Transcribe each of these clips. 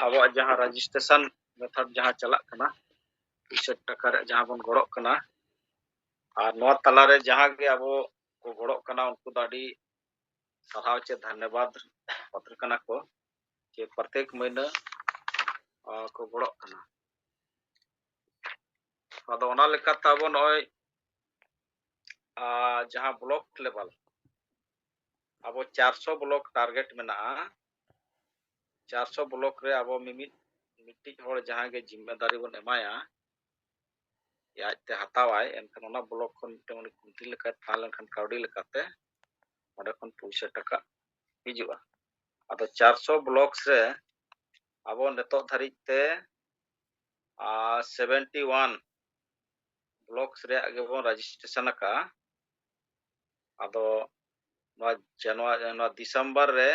ᱟᱵᱚᱣᱟᱜ ᱡᱟᱦᱟᱸ registration method ᱡᱟᱦᱟᱸ ᱪᱟᱞᱟᱜ ᱠᱟᱱᱟ 200 ᱴᱟᱠᱟ ᱨᱮ ᱡᱟᱦᱟᱸ ᱵᱚᱱ ᱜᱚᱲᱚᱜ ᱠᱟᱱᱟ ᱟᱨ ᱱᱚᱣᱟ ᱛᱟᱞᱟᱨᱮ ᱡᱟᱦᱟᱸ ᱜᱮ ᱟᱵᱚ ᱠᱚ ᱜᱚᱲᱚᱜ ᱠᱟᱱᱟ ᱩᱱᱠᱩ ᱫᱚ ᱟᱹᱰᱤ ᱥᱟᱨᱦᱟᱣ ᱪᱮ ᱫᱷन्यवाद ᱯᱟᱛᱨ ᱠᱟᱱᱟ ᱠᱚ ᱡᱮ प्रत्येक महीना को गड़क कना आदो ओना लेकाते आबो नय जहां ब्लॉक लेवल अब 400 ब्लॉक टारगेट मेना 400 ब्लॉक रे अब मिट्टी हर जहां गे जिम्मेदारी बन एमाया याते हतावाय एनखान ओना ब्लॉक खन मिट्टे कुंटी लेका तालन खान काउडी लेकाते ओडे खन 200 टका हिजुआ आदो 400 ब्लॉक्स रे अब नेतो धारिते 71 ब्लॉक्स रे आगे बन रजिस्ट्रेशन का आदो जनवरी दिसंबर रे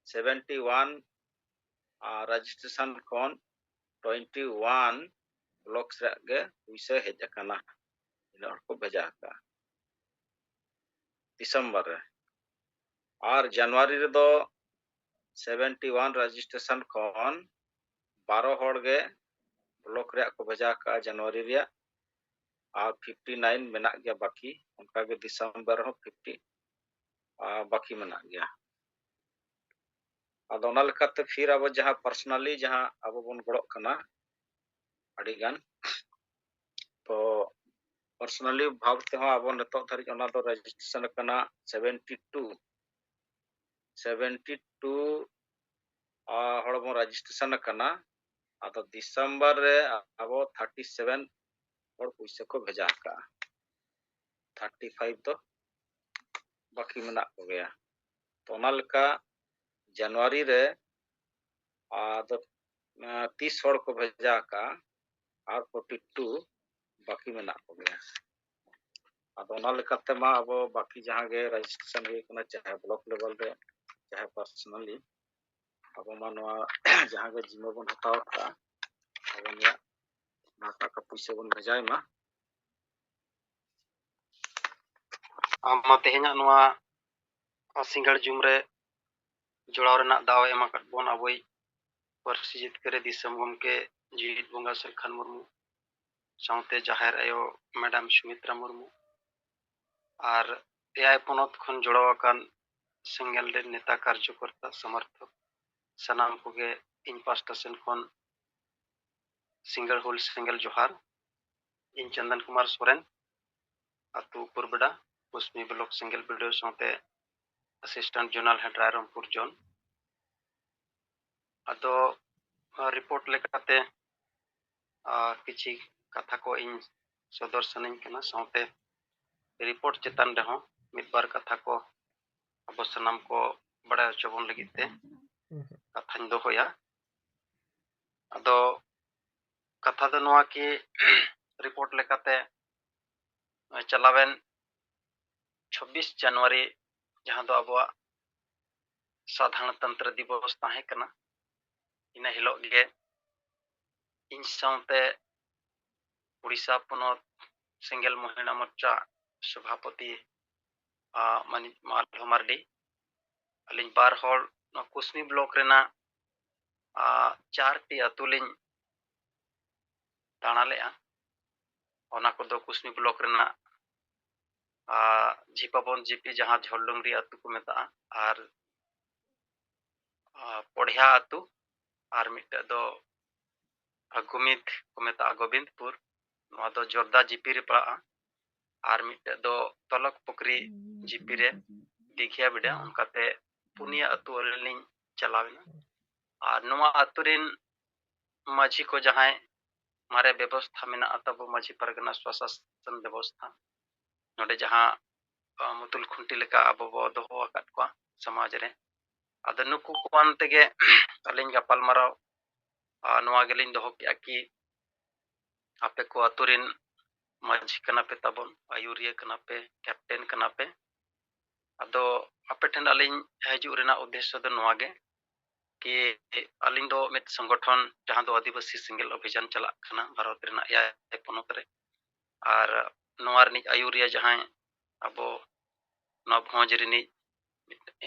71 रजिस्ट्रेशन खन 21 ब्लॉक्स रे आगे पैसा हेज अकाना इन को भेजा का दिसंबर रे और जनवरी रे दो 71 रजिस्ट्रेशन खन 12 हड़ गे ब्लॉक रे को भेजा का जनवरी रे और 59 मेना गया बाकी उनका के दिसंबर हो 50 बाकी मेना गया आदो ओना लेकाते फिर अब जहां पर्सनली जहां अब बन गड़क कना अड़ी गान तो पर्सनली भाव ते हो अब नेतो धारि ओना दो रजिस्ट्रेशन कना 72 हड़ बन रजिस्ट्रेशन कना आदो दिसंबर रे अब 37 हड़ पैसा को भेजा का 35 तो बाकी मेना को गया तो ओना लेका जनवरी रे आदो 30 हड़ को भेजा का और 42 बाकी मेना को गया आदो ओना लेकाते मा अब बाकी जहां गे रजिस्ट्रेशन हुई कना चाहे ब्लॉक लेवल रे चाहे पर्सनली अब मा नवा जहां गे जिम्मा बन हताव का अब ना का पैसा बन भेजाय मा आमा तेहेना नवा सिंगल जुम रे जोड़ाव रेना दाव एमा कट बोन अबई पार्सी जितकरे दिसम गमके जीत बोंगा सरखान मुर्मू साउते जाहिर आयो मैडम सुमित्रा मुर्मू और एआई पनत खन जोड़ाव अकान सिंगल रे नेता कार्यकर्ता समर्थक सनाम कोगे इन पास्टा सेन खन सिंगल जोहार इन चंदन कुमार सोरेन अतु पुरबड़ा कुसमी ब्लॉक सिंगल वीडियो साउते assistant general head Rairangpur zone अदो रिपोर्ट लेकाते किछि कथा को इन सदर सनिन कना साउते रिपोर्ट चेतन रहो मिद बार कथा को अब सनाम को बड़ा चबन लगिते कथा दो होया अदो कथा दो नवा की रिपोर्ट लेकाते चलावेन 26 जनवरी जहां दो अब साधारणतंत्र दिवस ताहे कना इन हिलो गे इन साउते उड़ीसा पनत सिंगल महिला मोर्चा सभापति माधव मार्डी अलिन बार हर कुसमी ब्लॉक रेना 4 टी अतुलिन दाना लेआ ओना को दो कुसमी ब्लॉक रेना झिपाबन जीपी जहां झोलडंगरी अतु को मेता और पढ़िया अतु और मिटे दो गुमित को मेता गोविंदपुर नवा दो जोरदा जीपी रे पड़ा और मिटे दो तलक पुकरी जीपी रे दिखिया बिडा उनकाते पुनिया अतु लिन चलावेना और नवा अतुरिन माझी को जहां मारे व्यवस्था मेना तब माझी परगना स्वशासन व्यवस्था नोडे जहां मुतुल खुंटी लेका अब दोहो अकात को समाज रे अद नुकु कोन तेगे अलिन गपाल माराव नवा गेलिन दोहो कि आपे को अतुरिन माझी कना पे तबन आयुरिया कना पे कैप्टन कना पे अदो आपे ठन अलिन हजू रेना उद्देश्य दो नवा गे कि अलिन दो मित संगठन जहां दो आदिवासी सिंगल अभियान चला खाना भारत रेना या पनत रे और नवा रनि आयुरिया जहां अबो नवभोज रनि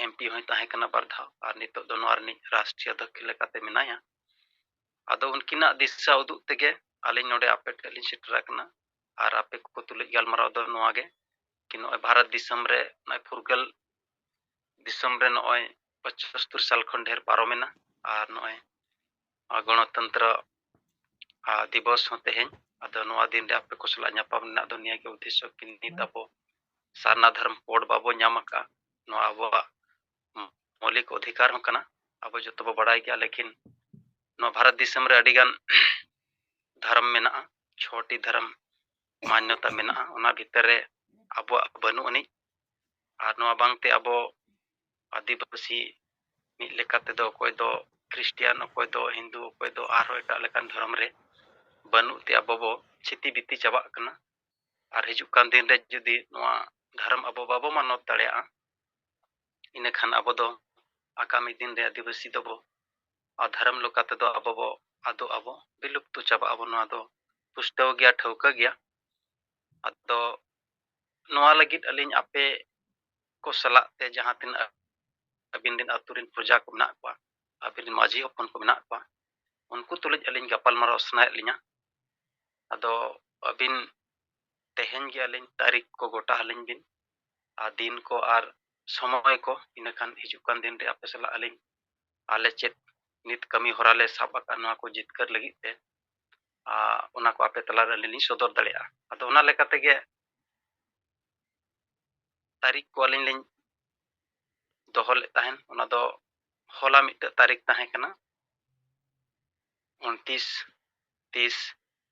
एमपी होय ताहे कना बारधा और नितो दो नवा रनि राष्ट्रीय अध्यक्ष लेकाते मिनाया ᱟᱫᱚ ᱩᱱᱠᱤᱱᱟᱜ ᱫᱤᱥᱟᱹ ᱩᱫᱩᱜ ᱛᱮᱜᱮ ᱟᱹᱞᱤᱧ ᱱᱚᱰᱮ ᱟᱯᱮ ᱴᱷᱮᱱ ᱞᱤᱧ ᱥᱮᱴᱮᱨ ᱟᱠᱟᱱᱟ ᱟᱨ ᱟᱯᱮ ᱠᱚ ᱛᱩᱞᱩᱡ ᱜᱟᱞᱢᱟᱨᱟᱣ ᱫᱚ ᱱᱚᱣᱟ ᱜᱮ ᱠᱤ ᱱᱚᱜᱼᱚᱭ ᱵᱷᱟᱨᱚᱛ ᱫᱤᱥᱚᱢ ᱨᱮ ᱱᱚᱜᱼᱚᱭ ᱯᱷᱩᱨᱜᱟᱹᱞ ᱫᱤᱥᱚᱢ ᱨᱮ ᱱᱚᱜᱼᱚᱭ 75 ᱥᱟᱞ ᱠᱷᱚᱱ ᱰᱷᱮᱨ ᱯᱟᱨᱚᱢᱮᱱᱟ ᱟᱨ ᱱᱚᱜᱼᱚᱭ ᱜᱚণᱚᱛᱚᱱᱛᱨᱚ दिवस हों तेहें अदो नोआ दिन रे आपे को सला ᱧᱟᱯᱟᱢ ᱨᱮᱱᱟᱜ ᱫᱚ ᱱᱤᱭᱟᱹ ᱜᱮ ᱩद्देश्य कि नित आबो सारना धर्म कोड बाबो ᱧᱟᱢᱟᱠᱟ नोआ आबोआ मौलिक अधिकार हों कना आबो जतो बो बड़ाई गया लेकिन नोआ भारत दिसम रे अडिगान धर्म मेना 6टी धर्म मान्यता मेना ओना भीतर रे आबो बनु अनि आर नोआ बांगते आबो आदिवासी मिट लेकाते दो कोई दो क्रिश्चियन कोई दो हिंदू कोई दो आरो एटा लेकान धर्म रे बनुते आबो बो छिति बिति चाबा कना आर हिजुक कान दिन रे जुदी नोआ धर्म आबो बाबो मानव दाड़ेया इने खान आबो दो आगामी दिन रे आदिवासी दो बो धर्म लोकाते दो आबो बो आदो आबो विलुप्त चाबा आबो नोआ दो पुष्टव गया ठौका गया अदो नोआ लगित अलिन आपे को सला ते जहां तिन अबिन दिन अतुरिन प्रजा को मेना को अबिन माझी हपन को मेना को उनको तुलज अलिन गपाल मारो सनाय लिया अदो अबिन तेहेन गे अलिन तारीख को गोटा हलिन बिन दिन को आर समय को इनखान हिजुकान दिन रे आपे सला अलिन आले चेत नित कमी होराले साबा नोआ को जितकर लगी ते ओना को आपे तला रे लिन सदर दड़ेया अदो ओना लेकाते गे तारीख को अलिन लिन दोहल ताहेन ओना दो होला मिट तारीख ताहे कना 29 30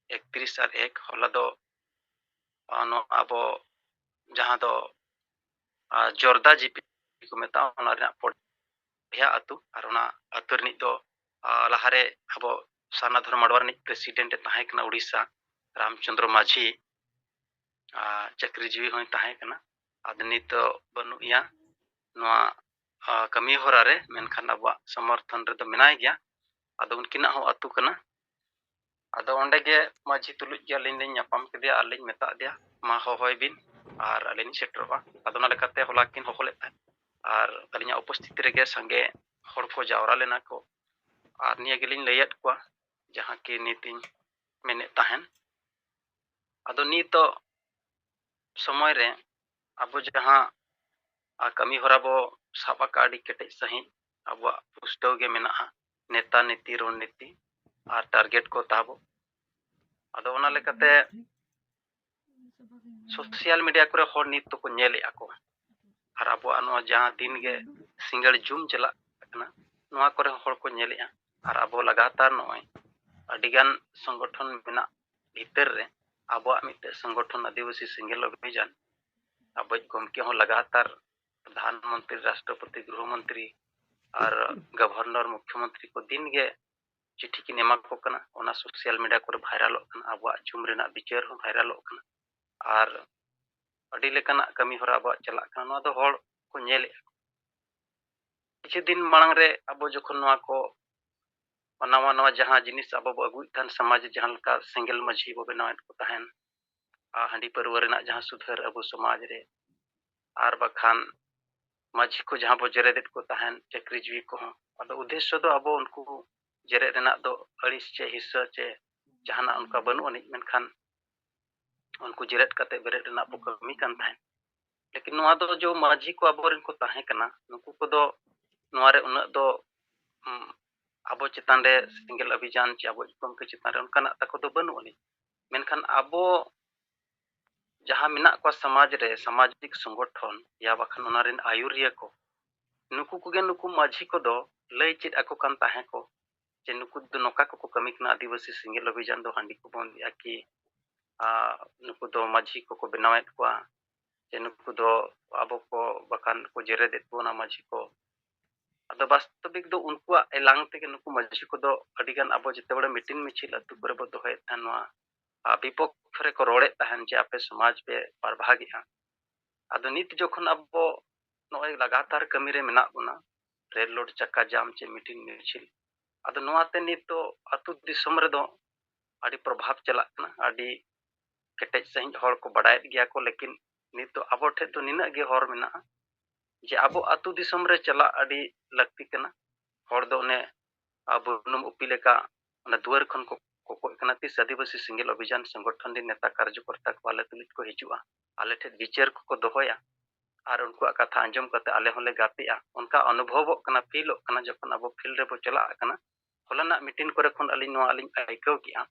31 और 1 होला दो नो आबो जहां दो जोरदा जीपी को मेता ओना रे पढ़िया अतु और ओना अतु रनि दो लहारे आबो साना धर्म मडवार नि प्रेसिडेंट ताहे कना उड़ीसा रामचंद्र माझी चक्रीजीवी होय ताहे कना आदनी तो बनुया नोआ कमी होरा रे मेनखान आबो समर्थन रे दो मेनाय गया अदो उनकिना हो अतु कना अदो ओंडे गे माझी तुलुज गे लिन लिन ᱧᱟᱯᱟᱢ केदिया आलिन मेता दिया मा होय बिन आर आलिन सेटरवा अदो ना लेकाते होला किन होले आर अलिना उपस्थिति रे गे संगे हर को जावरा लेना को आर निया गेलिन लयत को जहां कि नीतिन मेने ताहेन अदो नीतो समय रे अबो जहां कमी होरा बो साबा काडी केटे सही अब पुष्टव गे मेना नेता नीति रणनीति और टारगेट को ताबो अदो ओना लेकाते सोशल मीडिया करे हर नित तो को नेले आको और अब नो जहां दिन गे सिंगल जूम चला कना नोआ करे हर को नेले और अब लगातार नोय अडिगान संगठन मेना भीतर रे अब मिटे संगठन आदिवासी सिंगल अभियान अब गमके हो लगातार प्रधानमंत्री राष्ट्रपति गृहमंत्री और गवर्नर मुख्यमंत्री को दिन गे चिट्ठी की नेमा को कना ओना सोशल मीडिया को वायरल कना अब जूम रेना विचार हो वायरल कना और अडी लेकना कमी होरा अब चला कना नोआ दो हर को नेले किछु दिन मांग रे अब जखन नोआ को नवा नवा जहां जिनिस अब अगुई थान समाज जहां लका सिंगल माझी बो बनावत को ताहेन हांडी परवर रेना जहां सुधार अब समाज रे आर बखान माझी को जहां बो जेरेदेत को ताहेन चक्रीजीवी को अदो उद्देश्य दो अब उनको जेरे रेना दो अड़िस चे हिस्सा चे जहां उनका बनु अनि मेनखान उनको जेरेत कते बेरे रेना बो कमी कान ताहेन लेकिन नोआ दो जो माझी को अब को ताहे कना नुकु को दो नोआ रे उना दो अब चितान रे सिंगल अभियान चे अब कम के चितान रे उनका ताको दो बनु अनि मेनखान अब जहां मेना को समाज रे सामाजिक संगठन या बखान ओना रेन आयुरिया को नुकु को गे नुकु माझी को दो लय चित आको कान ताहे को जे नुकु दो नोका को कमी कना आदिवासी सिंगल अभियान दो हांडी को बन दिया कि नुकु दो माझी को बनावेत को जे नुकु दो अब को बखान को जेरे देत को ना माझी को अदो वास्तविक दो उनको एलांग ते नुकु माझी को दो अडिगान अब जते बड़े मीटिंग मिছিল अतु करे बो दोहे थानवा विपक्ष रे को रोड़े ताहन जे आपे समाज पे परभागिया अदो नित जखन अब नोय लगातार कमी रे मेना बना रेल लोड चक्का जाम चे मीटिंग मिছিল अदो नोआते नित तो अतु दिसम रे दो अडी प्रभाव चला ना अडी केटेज सही हर को बडाय गया को लेकिन नित तो अब ठे तो निना गे हर मेना जे अब अतु दिसम रे चला अडी लगती कना हर दो ने अब नुम उपिले का ᱚᱱᱟ ᱫᱩᱣᱟᱹᱨ ᱠᱷᱚᱱ ᱠᱚ ᱠᱚᱠᱚᱭ ᱠᱟᱱᱟ ᱛᱤᱥ ᱟᱹᱫᱤᱵᱟᱹᱥᱤ ᱥᱮᱸᱜᱮᱞ ᱚᱵᱷᱤᱡᱟᱱ ᱥᱚᱝᱜᱚᱴᱷᱚᱱ ᱨᱮᱱ ᱱᱮᱛᱟ ᱠᱟᱨᱡᱚᱠᱚᱨᱛᱟ ᱠᱚ ᱟᱞᱮ ᱛᱩᱞᱩᱡ ᱠᱚ ᱦᱤᱡᱩᱜᱼᱟ, ᱟᱞᱮ ᱴᱷᱮᱱ ᱵᱤᱪᱟᱹᱨ ᱠᱚᱠᱚ ᱫᱚᱦᱚᱭᱟ ᱟᱨ ᱩᱱᱠᱩᱣᱟᱜ ᱠᱟᱛᱷᱟ ᱟᱸᱡᱚᱢ ᱠᱟᱛᱮ ᱟᱞᱮ ᱦᱚᱸᱞᱮ ᱜᱟᱛᱮᱜᱼᱟ, ᱚᱱᱠᱟ ᱚᱱᱩᱵᱷᱚᱵᱚᱜ ᱠᱟᱱᱟ, ᱯᱷᱤᱞᱚᱜ ᱠᱟᱱᱟ ᱡᱚᱠᱷᱚᱱ ᱟᱵᱚ ᱯᱷᱤᱞᱰ ᱨᱮᱵᱚ ᱪᱟᱞᱟᱜ ᱠᱟᱱᱟ᱾ ᱦᱚᱞᱟᱱᱟᱜ ᱢᱤᱴᱤᱝ ᱠᱚᱨᱮ ᱠᱷᱚᱱ ᱟᱹᱞᱤᱧ ᱟᱹᱭᱠᱟᱹᱣ ᱠᱮᱜᱼᱟ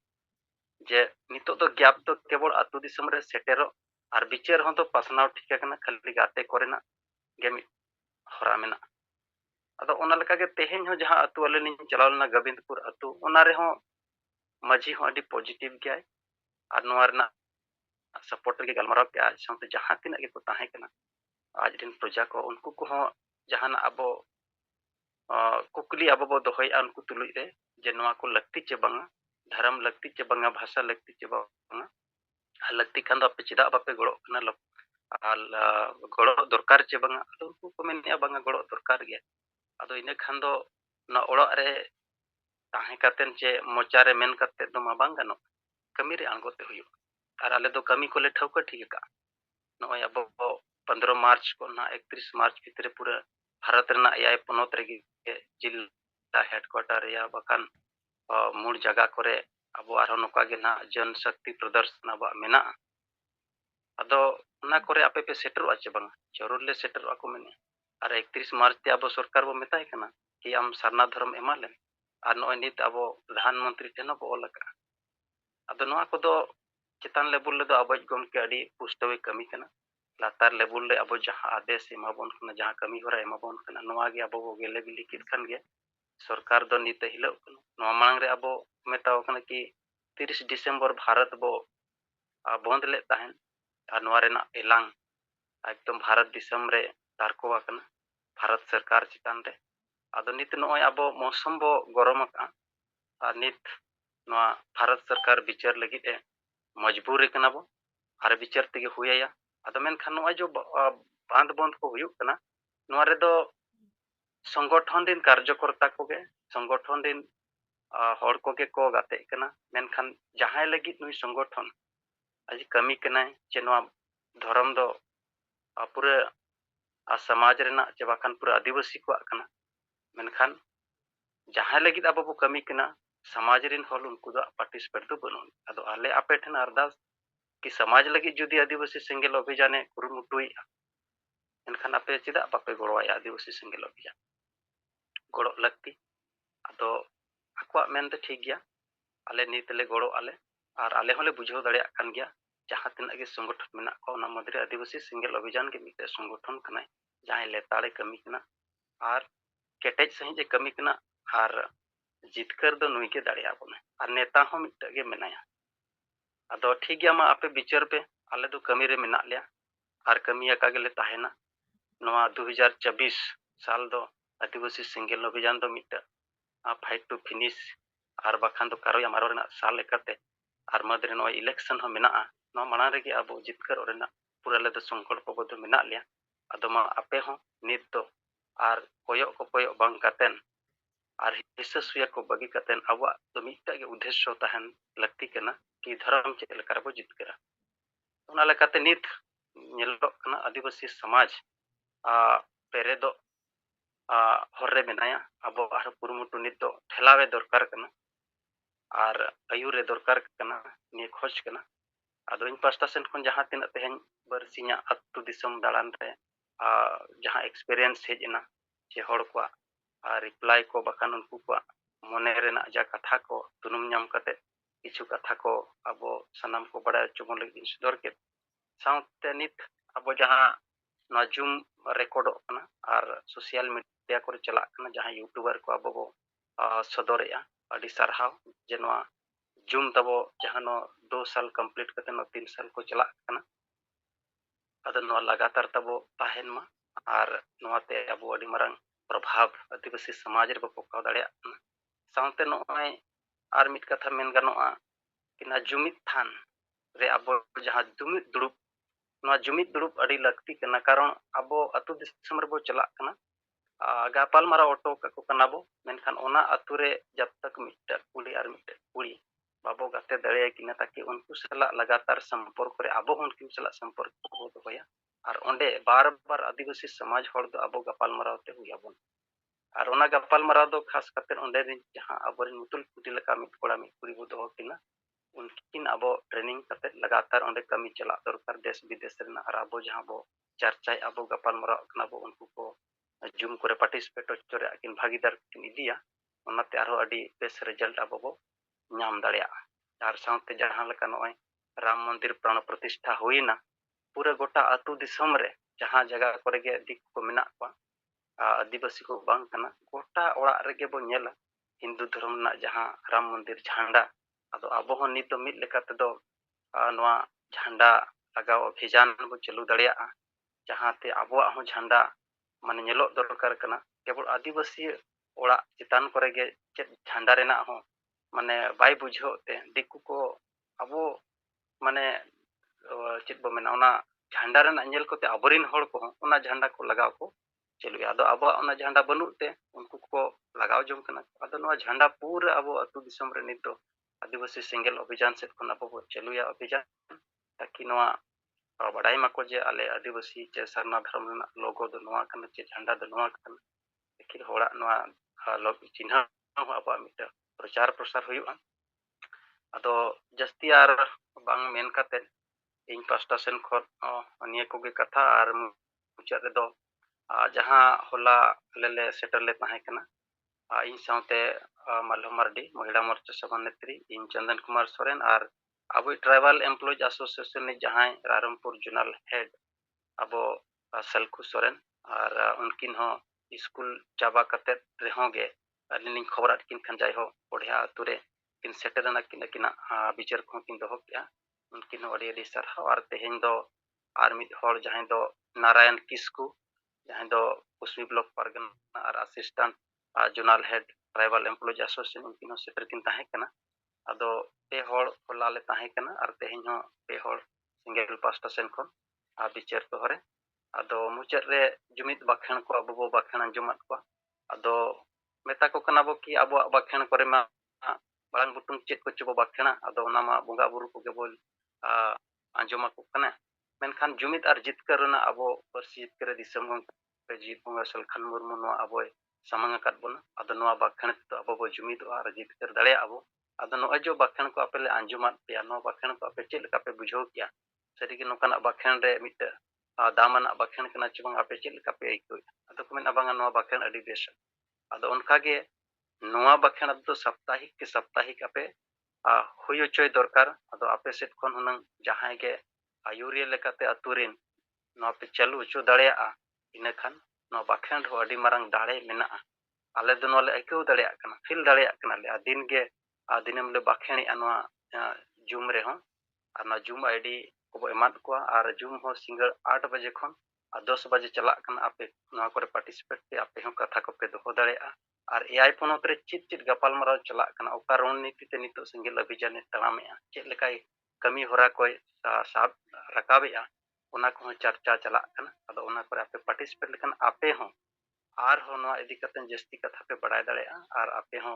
ᱡᱮ ᱱᱤᱛᱚᱜ ᱫᱚ ᱜᱮᱯ ᱫᱚ ᱠᱮᱵᱚᱞ ᱟᱹᱛᱩ ᱫᱤᱥᱚᱢ ᱨᱮ ᱥᱮᱴᱮᱨᱚᱜ ᱟᱨ ᱵᱤᱪᱟᱹᱨ ᱦᱚᱸ ᱫᱚ ᱯᱟᱥᱱᱟᱣ ᱴᱷᱤᱠ ᱟᱠᱟᱱᱟ, ᱠᱷᱟᱹᱞᱤ ᱜᱟᱛᱮ ᱠᱚᱨᱮᱱᱟᱜ ᱜᱮ ᱢᱤᱫ ᱦᱚᱨᱟ ᱢᱮᱱᱟᱜᱼᱟ᱾ ᱟᱫᱚ ᱚᱱᱟ ᱞᱮᱠᱟᱜᱮ ᱛᱮᱦᱮᱧ ᱦᱚᱸ ᱡᱟᱦᱟᱸ ᱟᱹᱛᱩ ᱟᱞᱮ ᱞᱤᱧ ᱪᱟᱞᱟᱣ ᱞᱮᱱᱟ ᱜᱳᱵᱤᱱᱫᱯᱩᱨ ᱟᱹᱛᱩ, ᱚᱱᱟ ᱨᱮᱦᱚᱸ ᱢᱟᱹᱡᱷᱤ ᱦᱚᱸ ᱟᱹᱰᱤ ᱯᱚᱡᱤᱴᱤᱵᱷ ᱜᱮᱭᱟᱭ ᱟᱨ ᱱᱚᱣᱟ ᱨᱮᱱᱟᱜ ᱥᱟᱯᱳर्ट ᱨᱮᱜᱮ ᱜᱟᱞᱢᱟᱨᱟᱣ ᱠᱮᱜᱼᱟ᱾ ᱟᱡ ᱥᱟᱶᱛᱮ ᱡᱟᱦᱟᱸ ᱛᱤᱱᱟᱹᱜ ᱜᱮᱠᱚ ᱛᱟᱦᱮᱸ ᱠᱟᱱᱟ ᱟᱡᱨᱮᱱ ᱯᱨᱚᱡᱟ ᱠᱚ, ᱩᱱᱠᱩ ᱠᱚᱦᱚᱸ ᱡᱟᱦᱟᱱᱟᱜ ᱟᱵᱚ ᱠᱩᱠᱞᱤ ᱟᱵᱚ ᱵᱚ ᱫᱚᱦᱚᱭᱮᱜᱼᱟ ᱩᱱᱠᱩ ᱛᱩᱞᱩᱡ ᱨᱮ ᱡᱮ ᱱᱚᱣᱟ ko ᱞᱟᱹᱠᱛᱤ ᱪᱮ ᱵᱟᱝᱟ, ᱫᱷᱚᱨᱚᱢ ᱞᱟᱹᱠᱛᱤ ᱪᱮ ᱵᱟᱝᱟ, ᱵᱷᱟषᱟ ᱞᱟᱹᱠᱛᱤ ᱪᱮ ᱵᱟᱝᱟ, ᱞᱟᱹᱠᱛᱤ ᱠᱷᱟᱱ ᱫᱚ ᱟᱯᱮ ᱪᱮᱫᱟᱜ ᱵᱟᱯᱮ ᱜᱚᱲᱚᱜ ᱠᱟᱱᱟ, ᱟᱨ ᱜᱚᱲᱚ ᱫᱚᱨᱠᱟর ᱪᱮ ᱵᱟᱝᱟ? ᱟᱫᱚ ᱩᱱᱠᱩ ᱠᱚ ᱢᱮᱱᱮᱜᱼᱟ ᱵᱟᱝᱟ ᱜᱚᱲᱚ ᱫᱚᱨᱠᱟর ᱜᱮᱭᱟ᱾ ᱟᱫᱚ ᱤᱱᱟᱹ ᱠᱷᱟᱱ ᱫᱚ ᱚᱱᱟ ᱚᱲᱟᱜ ᱨᱮ ᱛᱟᱦᱮᱸ ᱠᱟᱛᱮᱱ ᱪᱮ ᱢᱚᱪᱟᱨᱮ ᱢᱮᱱ ᱠᱟᱛᱮ ᱫᱚ ᱢᱟ ᱵᱟᱝ ᱜᱟᱱᱚᱜᱼᱟ, ᱠᱟᱹᱢᱤ ᱨᱮ ᱟᱬᱜᱚᱛᱮ ᱦᱩᱭᱩᱜᱼᱟ᱾ ᱟᱨ ᱟᱞᱮ ᱫᱚ ᱠᱟᱹᱢᱤ ᱠᱚᱞᱮ ᱴᱷᱟᱹᱣᱠᱟᱹ ᱴᱷᱤᱠ ᱟᱠᱟᱜᱼᱟ᱾ ᱱᱚᱜᱼᱚᱭ ᱟᱵᱚ 15 ᱢᱟर्च ᱠᱷᱚᱱ ᱱᱟᱜ 31 ᱢᱟर्च ᱵᱷᱤᱛᱨᱤ ᱯᱩᱨᱟᱹ ᱵᱷᱟᱨᱚᱛ ᱨᱮᱱᱟᱜ 9 ᱯᱚᱱᱚᱛ ᱨᱮᱜᱮ ᱡᱤᱞᱟ ᱦᱮᱰᱠᱳᱣᱟᱴᱟᱨ ᱨᱮᱭᱟ ᱵᱟᱠᱷᱟᱱ ᱢᱩᱲ ᱡᱟᱭᱜᱟ ᱠᱚᱨᱮ ᱟᱵᱚ ᱟᱨᱦᱚᱸ ᱱᱚᱝᱠᱟ ᱜᱮ ᱱᱟᱜ ᱡᱚᱱ ᱥᱚᱠᱛᱤ ᱯᱨᱚᱫᱚᱨᱥᱚᱱ ᱟᱵᱚᱣᱟᱜ ᱢᱮᱱᱟᱜᱼᱟ᱾ ᱟᱫᱚ ᱚᱱᱟ ᱠᱚᱨᱮ ᱟᱯᱮ ᱯᱮ ᱥᱮᱴᱮᱨᱚᱜᱼᱟ ᱪᱮ ᱵᱟᱝᱟ? ᱡᱟᱹᱨᱩᱲ ᱞᱮ ᱥᱮᱴᱮᱨᱚᱜᱼᱟ ᱠᱚ ᱢᱮᱱᱮᱜᱼᱟ᱾ ᱟᱨ 31 ᱢᱟर्च te abo सरकार bo metai kana ki am sarna dharम ᱮᱢᱟ ᱞᱮᱢ, ᱟᱨ ᱱᱚᱜᱼᱚᱭ ᱱᱤᱛ ᱟᱵᱚ ᱯᱨᱚᱫᱷᱟᱱ ᱢᱚᱱᱛᱨᱤ ᱴᱷᱮᱱ ᱦᱚᱸ ᱵᱚ ᱚᱞ ᱟᱠᱟᱜᱼᱟ᱾ ᱟᱫᱚ ᱱᱚᱣᱟ ᱠᱚᱫᱚ ᱪᱮᱛᱟᱱ ᱞᱮᱵᱮᱞ ᱨᱮᱫᱚ ᱟᱵᱚᱭᱤᱡ ᱜᱚᱢᱠᱮ ᱟᱹᱰᱤ ᱯᱩᱥᱴᱟᱹᱣᱮ ᱠᱟᱹᱢᱤ ᱠᱟᱱᱟ᱾ ᱞᱟᱛᱟᱨ ᱞᱮᱵᱮᱞ ᱨᱮ ᱟᱵᱚ ᱡᱟᱦᱟᱸ ᱟᱫᱮᱥ ᱮᱢᱟᱵᱚᱱ ᱠᱟᱱᱟ, ᱡᱟᱦᱟᱸ ᱠᱟᱹᱢᱤ ᱦᱚᱨᱟ ᱮᱢᱟᱵᱚᱱ ᱠᱟᱱᱟ, ᱱᱚᱣᱟ ᱜᱮ ᱟᱵᱚ ᱵᱚ ᱜᱮᱞᱮ ᱵᱤᱞᱤ ᱠᱮᱫ ᱠᱷᱟᱱ ᱜᱮ सरकार ᱫᱚ ᱱᱤᱛᱮ ᱦᱤᱞᱟᱹᱜ ᱠᱟᱱᱟ। ᱱᱚᱣᱟ ᱢᱟᱲᱟᱝ ᱨᱮ ᱟᱵᱚ ᱢᱮᱛᱟᱣ ᱠᱟᱱᱟ ᱠᱤ 30 डिसेम्बर भारत बो बंद लेत ताहेन, और नोआ रेनाग एलांग एकदम भारत दिसम रे तारको आकना भारत सरकार चितान रे। आदो नित नोय आबो मौसम बो गरम आका, और नित नोआ भारत सरकार विचार लगित ए मजबूर कना बो, और विचार तेगे हुया। आदो मेनखान नोय जो बांध बंद को हुयुग कना, नोआ रे दो संगठन दिन कार्यकर्ता कोगे, संगठन दिन हर कोगे को गाते कना। मेनखान जहां लगित नुई संगठन आज कमी कना चे नोआ धर्म दो पूरे समाज रेना चे बाखान पूरे आदिवासी को कना। मेनखान जहां लगित अब बो कमी कना समाज रिन हल उनको दो पार्टिसिपेट दो बनुन। आदो आले आपे ठन अरदास कि समाज लगित जुदी आदिवासी सेंगेल अभियाने कुरुमुटुई मेनखान आपे चेदा बापे गड़वाया आदिवासी सेंगेल अभियान गड़ो लगती। आदो आकुआ मेन दो ठीक गया, आले नीतले गड़ो आले होले बुझाव दाड़ेया कान गया। जहां तिना के संगठन मेना को ओना मदरे आदिवासी सेंगेल अभियान के मिते संगठन कनाय जहां लेताड़े कमी कना और केटेज सही जे कमी कना और जितकर दो नुई के दाड़ेया बने और नेता हो मिटे के मेनाया। आदो ठीक गया मा आपे विचार पे आले दो कमी रे मेना लिया और कमिया का गेले ताहेना। नोआ 2024 साल दो आदिवासी सेंगेल अभियान दो मिटे फाइट टू फिनिश और बाखान दो कारो मारो रेना साल लेकाते और मदरे नोय इलेक्शन हो मेना नोआ माना रे आबो जितकर रेना पूरा ले दो संकल्प बद्ध मेना लिया। आदो मा आपे हो नित दो और कोयो बांग कातेन और हिस्सा को बगी कातेन आबो दो मिटा के उद्देश्य ताहन लगती कना कि धर्म चे लेकर बो जितकरा। ओना लेकाते नित नेलो कना आदिवासी समाज पेरे दो हर्रे मेनाया आबो आरो पुरुमुटु नित दो ठेलावे दरकार कना और आयुरे दरकार कना नि खोज कना। आदो इन पास्टा सेन खन जहां तिना तेहन बरसिया अतु दिसम दालान रे जहां एक्सपीरियंस हेजना जे हड़ को रिप्लाई को बाखान उनको को मने रेना जा कथा को तुनुम नाम कते किछु कथा को आबो सनाम को बड़ा चुमन लगी सदर के साउते नित आबो जहां ना जूम रेकॉर्ड कना और सोशल मीडिया को चला कना जहां यूट्यूबर को आबो बो सदरेया अडी सरहाव जे नोआ जूम तबो जहां नो 2 साल कंप्लीट करते नो 3 साल को चला कना। आदो नोआ लगातार तबो ताहेन मा और नोआते आबो अडी मारंग प्रभाव आदिवासी समाज रे पकाव दाड़ेया कना। साउते नोय आर मिट कथा मेन गानोआ कि ना जुमित थान रे आबो जहां जुमित दुड़ुब नोआ जुमित दुड़ुब अडी लगती कना। कारण आबो अतु दिसम रे बो चला कना गापाल मारा ऑटो को कना बो मेनखान ओना अतु रे जब तक मिटा कुड़ी और मिटा कुड़ी बाबो गाते दड़े कि ना ताकि उनको सला लगातार संपर्क रे आबो उनको सला संपर्क को दोया और ओंडे बार बार आदिवासी समाज हड़ दो आबो गापाल मारावते हुयाबोन ᱟᱨ ᱚᱱᱟ ᱜᱟᱯᱟᱞᱢᱟᱨᱟᱣ ᱫᱚ ᱠᱷᱟᱥ ᱠᱟᱛᱮ ᱚᱸᱰᱮ ᱨᱮᱱ ᱡᱟᱦᱟᱸ ᱟᱵᱚᱨᱮᱱ ᱢᱩᱛᱩᱞ ᱯᱩᱛᱤ ᱞᱮᱠᱟ ᱢᱤᱫ ᱠᱚᱲᱟ ᱢᱤᱫ ᱠᱩᱲᱤ ᱵᱚ ᱫᱚᱦᱚ ᱠᱤᱱᱟ, ᱩᱱᱠᱤᱱ ᱟᱵᱚ ᱴᱨᱮᱱᱤᱝ ᱠᱟᱛᱮ ᱞᱟᱜᱟताᱨ ᱚᱸᱰᱮ ᱠᱟᱹᱢᱤ ᱪᱟᱞᱟᱜ ᱫᱚᱨᱠᱟর ᱫᱮᱥ ᱵᱤᱫᱮᱥ ᱨᱮᱱᱟᱜ, ᱟᱨ ᱟᱵᱚ ᱡᱟᱦᱟᱸ ᱵᱚ ᱪᱟᱨᱪᱟᱭ ᱟᱵᱚ ᱜᱟᱯᱟᱞᱢᱟᱨᱟᱣ ᱠᱟᱱᱟ ᱵᱚ ᱩᱱᱠᱩ ᱠᱚ ᱡᱩᱢ ᱠᱚᱨᱮ ᱯᱟর্টিসিপেট ᱦᱚᱪᱚ ᱨᱮᱭᱟᱜ ᱠᱤᱱ ᱵᱷᱟᱜᱤᱫᱟᱨ ᱠᱤᱱ ᱤᱫᱤᱭᱟ, ᱚᱱᱟᱛᱮ ᱟᱨᱦᱚᱸ ᱟᱹᱰᱤ ᱵᱮᱥ ᱨᱮᱡᱟল্ᱴ ᱟᱵᱚ ᱵᱚ ᱧᱟᱢ ᱫᱟᱲᱮᱭᱟᱜᱼᱟ। ᱟᱨ ᱥᱟᱶᱛᱮ ᱡᱟᱦᱟᱸ ᱞᱮᱠᱟ ᱱᱚᱜᱼᱚᱭ ᱨᱟᱢ ᱢᱚᱱᱫᱤᱨ ᱯᱨᱟण ᱯᱨᱚᱛᱤᱥᱴᱷᱟ ᱦᱩᱭᱱᱟ, ᱯᱩᱨᱟᱹ ᱜᱚᱴᱟ ᱟᱹᱛᱩ ᱫᱤᱥᱚᱢ ᱨᱮ ᱡᱟᱦᱟᱸ ᱡᱟᱭᱜᱟ ᱠᱚᱨᱮ ᱜᱮ ᱫᱤᱠ ᱠᱚ ᱢᱮᱱᱟᱜ ᱠᱚᱣᱟ, ᱟᱹᱫᱤᱵᱟᱹᱥᱤ ko bang kana gota orak rege bo nyela Hindu धर्म रना जहां राम मंदिर झंडा आदो आबो हन नित दो मिद लेका तेदो नोआ झंडा लगाव अभियान बो चालू दाड़ेया जहां ते आबोआ हो झंडा माने नेलो दरकार कना केवल आदिवासी ओड़ा चितान करे गे चेत झंडा रेना हो माने बाय बुझो ते दिकु को आबो माने चेत बो मेना ओना झंडा रेना नेल कोते आबोरिन होड़ को ओना झंडा को लगाव को चलुया आदो आबो ओना झंडा बनुते उनको को लगाव जों कना आदो नोआ झंडा पूरा आबो अतु दिसम रे नितो आदिवासी सिंगल अभियान से खन आबो बो चलुया अभियान ताकि नोआ बड़ाई माको जे आले आदिवासी चे सरना धर्म रना लोगो दो नोआ कना चे झंडा दो नोआ कना लेकिन होड़ा नोआ लोग चिन्ह आबो मिट प्रचार प्रसार हुयुआ आदो जस्ती आर बांग मेन काते इन पास्टा सेन खन निया कोगे कथा आर मुचाद रे दो जहां होला लेले सेटर ले ताहे कना इन साउते मालहो मार्डी महिला मोर्चा सभानेत्री इन चंदन कुमार सोरेन और अब ट्राइबल एम्प्लॉयज एसोसिएशन जहां रारमपुर जोनल हेड अब सलखु सोरेन और उनकिन हो स्कूल चाबा कते रेहोगे अलिनी खबर किन खंजाय हो ओढ़िया तुरे किन सेटरना किन किना विचार को किन दो क्या उनकिन हो अड़ी सरहा और तेहेन दो आर मिद होड़ जहां दो नारायण किस्कू जहां दो कुसमी ब्लॉक परगना और assistant zonal head tribal employees association उनकिन हो सेटर किन ताहे कना आदो पे होड़ होला ले ताहे कना और तेहेन हो पे होड़ सिंगल पास्टा सेन खन विचार तो हरे आदो मुचाद रे जुमिद बाखेण को अब बो बाखेण अंजुमत को आदो मेता को कना बो कि अब बाखेण करे मा बांग बुटुम चेत को चबो बाखेणा आदो ओना मा बोंगा बुरु को बोल अंजुमा को कना मेनखान जुमिद और जितकर रना अबो परसी जितकर दिसम पे जीत बोंगा सलखन मुर्मु नो अबो सामंग काट बोना आदो नो बाखेण तो अबो बो जुमिद और जितकर दड़े अबो आदो नो जो बाखेण को अपेले अंजुमत पे नो बाखेण को अपे चेत लका पे बुझो किया सरी कि नोकाना बाखेण रे मिट दामना बाखेण कना चबंग अपे चेत लका पे आइको आदो को मेना बांगा नो बाखेण अडी बेस आदो उनका के नोआ बाखेण दो साप्ताहिक अपे हुयो चोय दरकार आदो अपे सेट खन हुनंग जहां के आयुरिया लेकाते अतुरिन नो पे चालू चो दाड़ेया इना खान नो बाखेण हो अडी मारंग दाड़े मेना आले दो नोले आइको दाड़ेया कना फिल दाड़ेया कना ले दिन के दिनम ले बाखेणी अनवा जूम रे हो और जूम आईडी को एमाद को और जूम हो सिंगल 8 बजे खन 10 बजे चला कना आपे नोआ करे पार्टिसिपेट पे आपे हो कथा को पे दो दाड़ेया और एआई पोनोत रे चित गपालमाराव चला कना ओका रणनीति ते नितो सिंगल अभियान तड़ामेया चेत लेकाय कमी होरा कोय साब रकाबेया ओना को चर्चा चला कना आदो ओना करे आपे पार्टिसिपेट लेकन आपे हो आर हो नोआ इदी कते जस्ती कथा पे बड़ाय दाड़ेया और आपे हो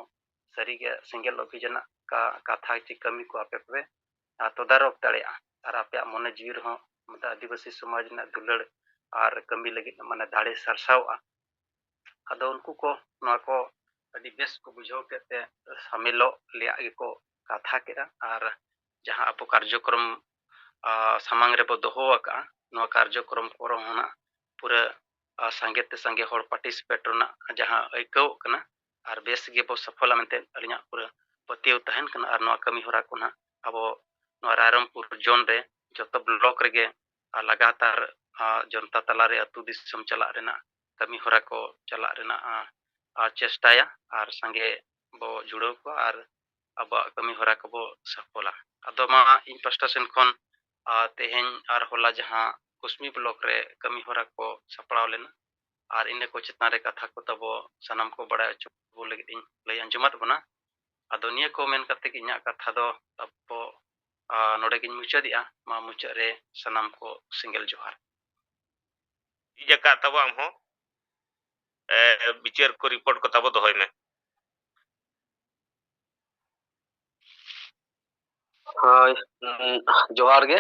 सरीगे सिंगल अभियान का कथा ची कमी को आपे पे तदारक दाड़ेया और आपे मने जीव हो मत आदिवासी समाज ना दुलड़ और कमी लगी माने दाड़े सरसावा आदो उनको को नोआ को अडी बेस को बुझाव केते शामिलो लिया को कथा केरा और जहां आपो कार्यक्रम सामांग रे बो दोहो का नोआ कार्यक्रम को होना पूरा संगे ते संगे होड़ पार्टिसिपेट रना जहां आइको कना और बेस गे बो सफल मेंते अलिया पूरा पतियो तहन कना और नोआ कमी होरा को ना अबो नोआ रायरमपुर जोन रे जतो ब्लॉक रे गे लगातार जनता तला रे अतु दिसम चला रेना कमी होरा को चला रेना चेष्टाया और संगे बो जुड़ो को और अब कमी होरा को बो सफला अदो मा इन पास्टा सेन खन तेहेन और होला जहां कुसमी ब्लॉक रे कमी होरा को सपड़ाव लेना और इन को चितना रे कथा को तबो सनम को बड़ा चो लगे इन लय अंजुमत बना अदो निया को मेन करते कि इना कथा दो तबो नोडे गिन मुचादिया मा मुचा रे सनम को सिंगल जोहार जका तबो हम हो विचार को रिपोर्ट को तबो दोहय में जोहार गे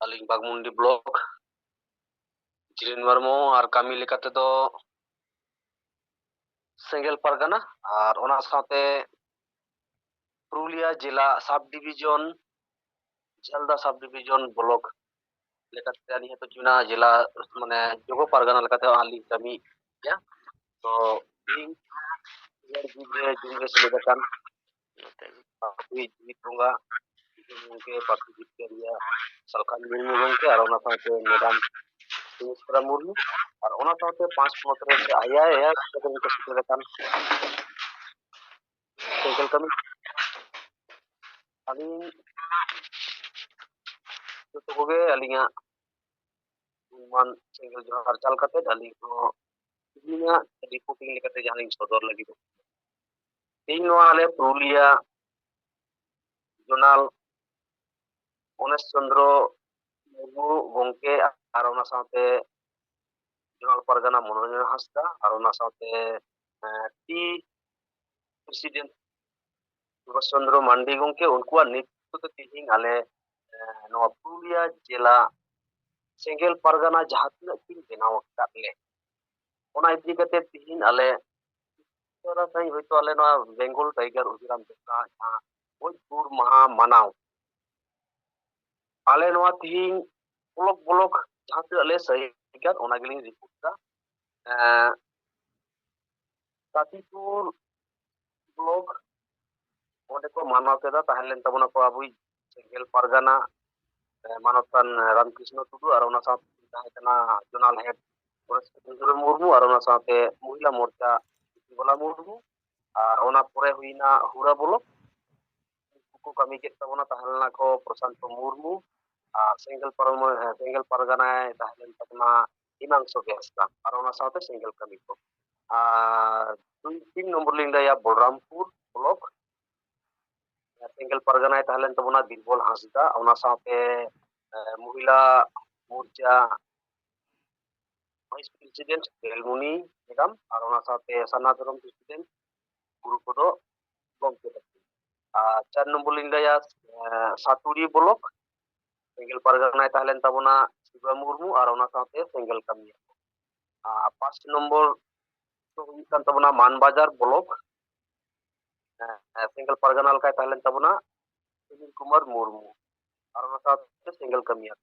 अलिंग बागमुंडी ब्लॉक जिलिन मर्मो और कामी लेकाते दो ᱥᱮᱸᱜᱮᱞ ᱯᱟᱨᱜᱟᱱᱟ ᱟᱨ ᱚᱱᱟ ᱥᱟᱶᱛᱮ ᱯᱩᱨᱩᱞᱤয়া ᱡᱮলা subdivision Jhalda subdivision block লেখাতে আলিᱧ ᱦᱚᱸᱛᱚ ᱪᱩᱱᱟ ᱡᱮᱞᱟ ᱢᱟᱱᱮ ᱡᱚᱜᱚ ᱯᱟᱨᱜᱟᱱᱟ ᱞᱮᱠᱟᱛᱮ ᱟᱹᱞᱤᱧ ᱠᱟᱹᱢᱤ ᱜᱮᱭᱟ ᱛᱚ ᱤᱧ ᱨᱮ ᱡᱩᱢᱨᱮ ᱥᱮᱞᱮᱫ ᱟᱠᱟᱱ ᱡᱤᱵᱤᱛ ᱵᱚᱸᱜᱟ ᱜᱚᱢᱠᱮ ᱯᱟᱹᱨᱥᱤ ᱡᱤᱵᱠᱟᱹᱨᱤᱭᱟᱹ ᱥᱟᱞᱠᱷᱟᱱ ᱢᱩᱨᱢᱩ ᱜᱚᱢᱠᱮ ᱟᱨ ᱚᱱᱟ ᱥᱟᱶᱛᱮ ᱢᱮᱰᱟᱢ ᱥᱩᱢᱤᱛᱨᱟ ᱢᱩᱨᱢᱩ ᱟᱨ ᱚᱱᱟ ᱥᱟᱶᱛᱮ 5 ᱯᱚᱱᱚᱛ ᱨᱮ ᱥᱮ ᱟᱭᱟ ᱠᱚ ᱥᱮᱴᱮᱨ ᱟᱠᱟᱱ ᱥᱮᱸᱜᱮᱞ ᱠᱟᱹᱢᱤ ᱟᱹᱞᱤᱧ ᱡᱚᱛᱚ ᱠᱚᱜᱮ ᱟᱹᱞᱤᱧᱟᱜ ᱧᱩᱢᱟᱱ ᱥᱮᱸᱜᱮᱞ ᱡᱚᱦᱟᱨ ᱪᱟᱞ ᱠᱟᱛᱮ ᱟᱹᱞᱤᱧ ᱦᱚᱸ ᱟᱹᱞᱤᱧᱟᱜ ᱨᱤᱯᱳর্টিং ᱞᱮᱠᱟᱛᱮ ᱡᱟᱦᱟᱸ ᱞᱤᱧ ᱥᱚᱫᱚᱨ ᱞᱟᱹᱜᱤᱫᱚᱜ ᱛᱮᱦᱮᱧ ᱱᱚᱣᱟ ᱟᱞᱮ ᱯᱩᱨᱩᱞᱤᱭᱟ ᱡᱳনাᱞ ᱜᱚᱱᱮশ ᱪᱚন্দ্ᱨᱚ ᱢᱩᱨᱢᱩ ᱜᱚᱢᱠᱮ ᱟᱨ ᱚᱱᱟ ᱥᱟᱶᱛᱮ ᱡᱳনাᱞ ᱯᱟᱨᱜᱟᱱᱟ ᱢᱚᱱᱳᱨᱚᱧᱡᱚᱱ ᱦᱟᱸᱥᱫᱟ ᱟᱨ ᱚᱱᱟ ᱥᱟᱶᱛᱮ ᱴᱤ প্রেসিডেন্ট সুভাষ চন্দ্র মান্ডি গᱚᱢᱠᱮ ᱩᱱᱠᱩᱣᱟᱜ নেতৃত্ব ᱛᱮ ᱛᱮᱦᱮᱧ ᱟᱞᱮ ᱱᱚᱣᱟ ᱯᱩᱨᱩᱞᱤᱭᱟ ᱡᱮᱞᱟ ᱥᱮᱸᱜᱮᱞ ᱯᱟᱨᱜᱟᱱᱟ ᱡᱟᱦᱟᱸ ᱛᱤᱱᱟᱹᱜ ᱠᱤᱱ ᱵᱮᱱᱟᱣ ᱟᱠᱟᱫ ᱞᱮ ᱚᱱᱟ ᱤᱫᱤ ᱠᱟᱛᱮ ᱛᱮᱦᱮᱧ ᱟᱞᱮ ᱥᱟᱨᱟ ᱥᱟᱺᱦᱤᱡ ᱦᱚᱭᱛᱳ ᱟᱞᱮ ᱱᱚᱣᱟ ᱵᱮᱝᱜᱚᱞ ᱴᱟইগাᱨ ᱚᱵᱷᱤᱨᱟᱢ ᱡᱟᱦᱟᱸ ᱜᱚᱡ ᱜᱩᱨ ᱢᱟᱦᱟ ᱢᱟᱱᱟᱣ ᱟᱞᱮ ᱱᱚᱣᱟ ᱛᱮᱦᱮᱧ ᱵᱞᱚᱠ ᱵᱞᱚᱠ ᱡᱟᱦᱟᱸ ᱛᱤᱱᱟᱹᱜ ᱞᱮ ᱥᱟᱹᱦᱤᱡ ᱚᱱᱟ ᱜᱮᱞᱤᱧ ᱨᱤᱯᱳর্ᱴ ᱫᱟ ᱠᱟᱥᱤᱯᱩᱨ ᱵᱞᱚᱠ ᱚᱸᱰᱮ ᱠᱚ ᱢᱟᱱᱟᱣ ᱠᱮᱫᱟ ᱛᱟᱦᱮᱸ ᱞᱮᱱ ᱛᱟᱵᱚᱱᱟ ᱠᱚ ᱟᱵᱚᱭᱤᱡ ᱥᱮᱸᱜᱮᱞ ᱯᱟᱨᱜᱟᱱᱟ ᱢᱟᱱᱚᱛᱟᱱ ᱨᱟᱢᱠᱨᱤষ্ণ ᱴᱩᱰᱩ ᱟᱨ ᱚᱱᱟ ᱥᱟᱶᱛᱮ ᱛᱟᱦᱮᱸ ᱠᱟᱱᱟ ᱡᱳᱱᱟᱞ ᱦᱮᱰ ᱜᱚᱱᱮশ ᱪᱚন্দ্ᱨᱚ ᱢᱩᱨᱢᱩ ᱟᱨ ᱚᱱᱟ ᱥᱟᱶᱛᱮ ᱢᱚᱦᱤᱞᱟ ᱢᱳᱨᱪᱟ ᱵᱚᱞᱟ ᱢᱩᱨᱢᱩ ᱟᱨ ᱚᱱᱟ ᱯᱚᱨᱮ ᱦᱩᱭᱱᱟ ᱦᱩᱲᱟ ᱵᱞᱚᱠ ᱩᱱᱠᱩ ᱠᱚ ᱠᱟᱹᱢᱤ ᱠᱮᱫ ᱛᱟᱵᱚᱱᱟ ᱛᱟᱦᱮᱸ ᱞᱮᱱᱟ ᱠᱚ ᱯᱨᱚᱥᱟᱱᱛᱚ ᱢᱩᱨᱢᱩ ᱟᱨ ᱥᱮᱸᱜᱮᱞ ᱯᱟᱨᱜᱟᱱᱟᱭ ᱛᱟᱦᱮᱸ ᱞᱮᱱ ᱛᱟᱵᱚᱱᱟ ᱦᱤᱢᱟᱝᱥᱩ ᱦᱟᱸᱥᱫᱟ ᱟᱨ ᱚᱱᱟ ᱥᱟᱶᱛᱮ ᱥᱮᱸᱜᱮᱞ ᱠᱟᱹᱢᱤ ᱠᱚ ᱟᱨ 3 নম্বর লিং ᱞᱟᱹᱭᱟ বলরামপুর ব্লক ᱥᱮᱸᱜᱮᱞ ᱯᱟᱨᱜᱟᱱᱟᱭ ᱛᱟᱦᱮᱸ ᱞᱮᱱ ᱛᱟᱵᱚᱱᱟ ᱵᱤᱨᱵᱚᱞ ᱦᱟᱸᱥᱫᱟ ᱚᱱᱟ ᱥᱟᱶᱛᱮ ᱢᱚᱦᱤᱞᱟ ᱢᱳᱨᱪᱟ ভাইস প্রেসিডেন্ট বেলমুনি ম্যাডাম আর ওনা সাথে সনাতন প্রেসিডেন্ট গুরু কদো গমকে আর 4 নম্বর লিং লাইয়া সাতুরি ব্লক সেঙ্গেল পারগানায় তাহলেন তাবনা শিবা মুর্মু আর ওনা সাথে সেঙ্গেল কামিয়া আর 5 নম্বর তো হুইকান তাবনা মানবাজার ব্লক সেঙ্গেল পারগানা লকায় তাহলেন তাবনা সুনীল কুমার মুর্মু আর ওনা সাথে সেঙ্গেল কামিয়া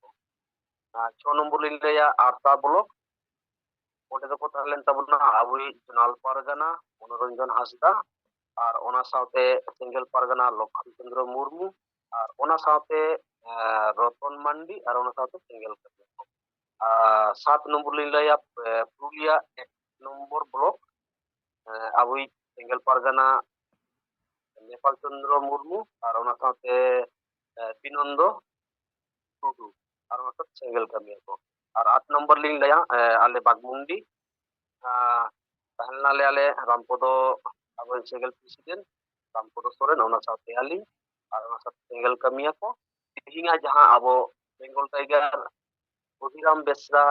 আর 6 নম্বর লিং লাইয়া আরতা ব্লক ᱚᱸᱰᱮ ᱫᱚᱠᱚ ᱛᱟᱦᱮᱸ ᱞᱮᱱ ᱛᱟᱵᱚᱱᱟ ᱟᱵᱚᱭᱤᱡ ᱡᱳᱱᱟᱞ ᱯᱟᱨᱜᱟᱱᱟ ᱢᱚᱱᱳᱨᱚᱧᱡᱚᱱ ᱦᱟᱸᱥᱫᱟ ᱟᱨ ᱚᱱᱟ ᱥᱟᱶᱛᱮ ᱥᱮᱸᱜᱮᱞ ᱯᱟᱨᱜᱟᱱᱟ ᱞᱚᱠᱠᱷᱚᱱ ᱪᱚন্দ্র মুর্মু আর ওনা সাথে রতন মান্ডি আর ওনা সাথে সেঙ্গেল কামিয়া আর 7 নম্বর লিং লাইয়া পুরুলিয়া 1 নম্বর ব্লক আবুই সেঙ্গেল পারগানা নেপাল চন্দ্র মুর্মু আর ওনা সাথে বিনন্দ টুডু আর ওনা সাথে সেঙ্গেল কামিয়া ko আর 8 নম্বর লিং লাইয়া আলে বাগমুন্ডি তাহলে নালে আলে রামপদ আবু সেঙ্গেল প্রেসিডেন্ট রামপদ সোরেন ওনা সাথে আলি আর ওনা সাথে সেঙ্গেল কামিয়া ko তিহিঙা যাহা আবো বেঙ্গল টাইগার অভিরাম বেসরা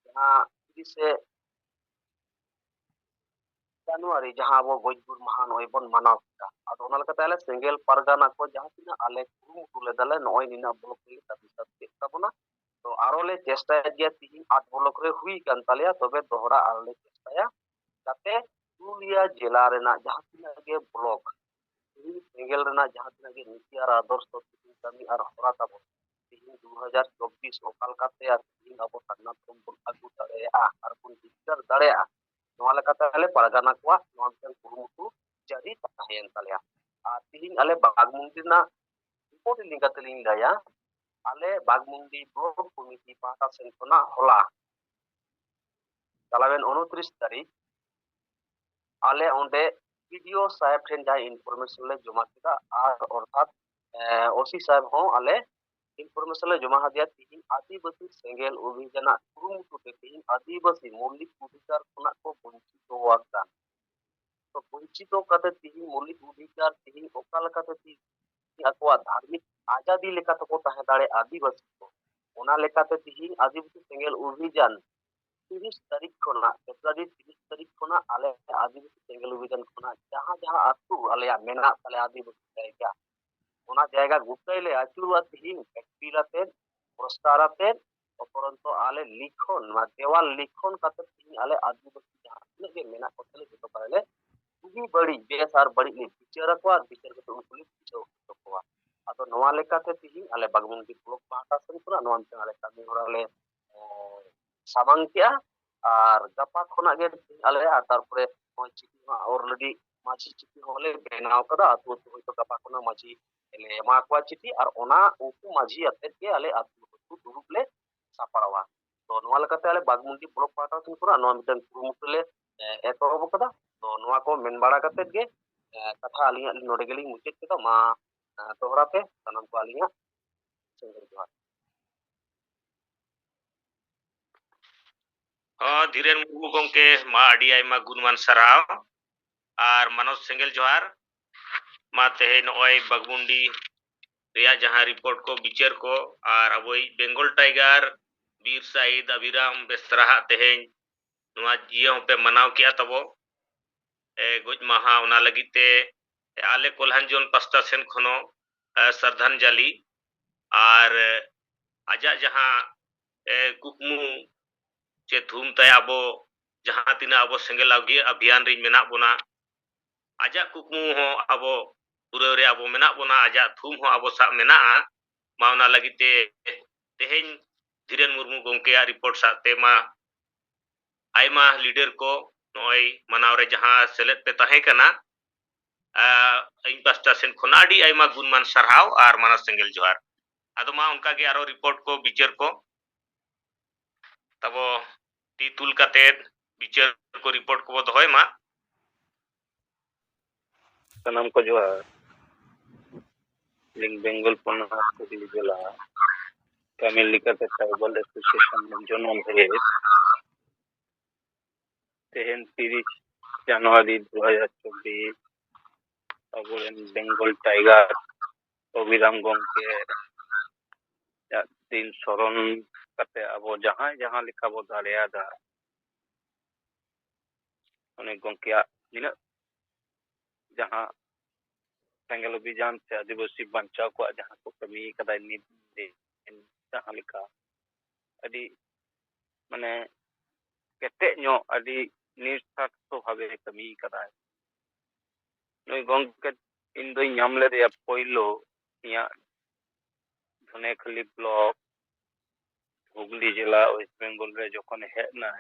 যাহা 30 জানুয়ারি যাহা আবো গজগুর মাহা নয় বন মানাও কিয়া আদো ওনা লেকাতে আলে সেঙ্গেল পারগানা ko যাহা তিনা আলে কুরুমুটু লেদালে নয় নিনা ব্লক লে কাবিসাত কে তাবনা তো আরো লে চেষ্টা দিয়া তিহিং 8 ব্লক রে হুই কান তালিয়া তবে দোহরা আর লে চেষ্টায়া যাতে পুরুলিয়া জেলা রেনা যাহা তিনা গে ব্লক সেঙ্গেল রেনা যাহা তিনা গে নীতি আর আদর্শ কামি আর হরা তাবো তিহিং 2024 ওকাল কাতে আর তিহিং আবো সান্নাতম বন আগু দাড়েয়া আর বন বিস্তার দাড়েয়া ᱱᱚᱣᱟ ᱞᱮᱠᱟᱛᱮ ᱟᱞᱮ ᱯᱟᱨᱜᱟᱱᱟ ᱠᱚᱣᱟᱜ ᱱᱚᱣᱟ ᱢᱤᱫᱴᱟᱝ ᱠᱩᱨᱩᱢᱩᱴᱩ ᱡᱟᱹᱨᱤ ᱛᱟᱦᱮᱸᱭᱮᱱ ᱛᱟᱞᱮᱭᱟ ᱟᱨ ᱛᱤᱦᱤᱧ ᱟᱞᱮ ᱵᱟᱜᱽᱢᱩᱱᱰᱤ ᱨᱮᱱᱟᱜ ᱨᱤᱯᱳর্ট ᱞᱮᱠᱟ ᱛᱮᱞᱤᱧ ᱞᱟᱹᱭᱟ ᱟᱞᱮ ᱵᱟᱜᱽᱢᱩᱱᱰᱤ ᱵᱞᱚᱠ ᱠᱚᱢᱤᱴᱤ ᱯᱟᱦᱴᱟ ᱥᱮᱱ ᱠᱷᱚᱱᱟᱜ ᱦᱚᱞᱟ ᱪᱟᱞᱟᱣᱮᱱ 29 তারিখ আলে ওঁডে বিডিও সাহেব ঠেন যাই ইনফরমেশন লে জমা কেদা আর অর্থাৎ ওসি সাহেব হো আলে ইনফরমেশন লে জমা হাদিয়া তিহিং আদিবাসী সেঙ্গেল অভিযানা কুরুমুটুতে তিহিং আদিবাসী মৌলিক অধিকার খোনা কো বঞ্চিত ওয়াকান তো বঞ্চিত কাতে তিহিং মৌলিক অধিকার তিহিং ওকা লেকাতে তিহিং আকুয়া ধার্মিক আজাদি লেকাতে কো তাহে দাড়ে আদিবাসী কো ওনা লেকাতে তিহিং আদিবাসী সেঙ্গেল অভিযান 30 তারিখ খোনা ফেব্রুয়ারি 30 তারিখ খোনা আলে আদিবাসী সেঙ্গেল অভিযান খোনা যাহা যাহা আতু আলেয়া মেনা তালে আদিবাসী জায়গা ওনা জায়গা গুটাইলে আচুরুয়া তিহিং একপিলাতে প্রস্তারাতে उपरंतो आले लिखन देवाल लिखन कते आले आदिवासी जहां तक के मेना को तले जो पाले बुगी बड़ी बेस और बड़ी ले बिचार को और बिचार को उनको बिचार को आतो नवा लेकाते तिहिं आले बागमुंडी ब्लॉक पाहटा सेन पुरा नवा मिटन आले कमी होराले सामांग किया और गपा खोना गे आले और तारपरे मोय चिठी ऑलरेडी माची चिठी होले बेनाव कदा आतो तो गपा खोना माची ele ema kwa चिठी और ओना उनको माझी अते के आले आतो को दुरुप ले सापड़वा तो नवा लेकाते आले बागमुंडी ब्लॉक पाहटा सेन पुरा नवा मिटन कुरुमुटले एतोहब कदा तो नवा को मेन बाड़ा कते गे कथा आलिया नोडे गेली मुचेत केदा मा तोहराते सनम को आलिया संगर जोहार धीरेन मुर्मू गंके मा आडी आयमा गुणमान सराव और मनोज सेंगेल जोहार मा तेहे नॉय बागमुंडी रिया जहां रिपोर्ट को बिचार को और अबोई बेंगल टाइगर बीर साइद अभिराम बेस्तराहा तेहे नुआ जियो पे मनाव किया तबो गोज माहा उना लगिते आले कोल्हांजन पास्ता सेन खनो श्रद्धांजलि और आजा जहां कुकमु चे थूम तय अबो जहां तिना अबो सेंगेल आगे अभियान रे मेना बोना आजा कुकमु हो अबो पूरा रे अबो मेना बोना आजा थूम हो अबो सा मेना मा उना लगिते तेहेन धीरेन मुर्मू गंके रिपोर्ट साते मा आयमा लीडर को नॉय मनाव रे जहां सेलेक्ट पे तहे कना इन पास्टा सेन खोनाडी आयमा गुणमान सरहाव और मानस सेंगेल जोहार आदो मा उनका के आरो रिपोर्ट को बिचार को तबो ती तुल काते बिचार को रिपोर्ट को दोहय मा सनम को जोहार लिंग बेंगल पन्ना को जिला तमिल लिखते ट्राइबल एसोसिएशन में जनम है तेहन 30 जनवरी 2024 अब बेंगल टाइगर अभिराम गंके दिन शरण कते अब जहां जहां लिखा बो दाड़िया दा उन्हें गंकिया निना जहां सेंगल अभियान से आदिवासी बंचाव को जहां को कमी कदा नित जहां लिखा अडी माने केते नो अडी निस्तार्थ भावे कमी कदा नई गंके इन दो नाम ले रे पहिलो या धनेखली ब्लॉक हुगली जिला वेस्ट बेंगल रे जखन हेना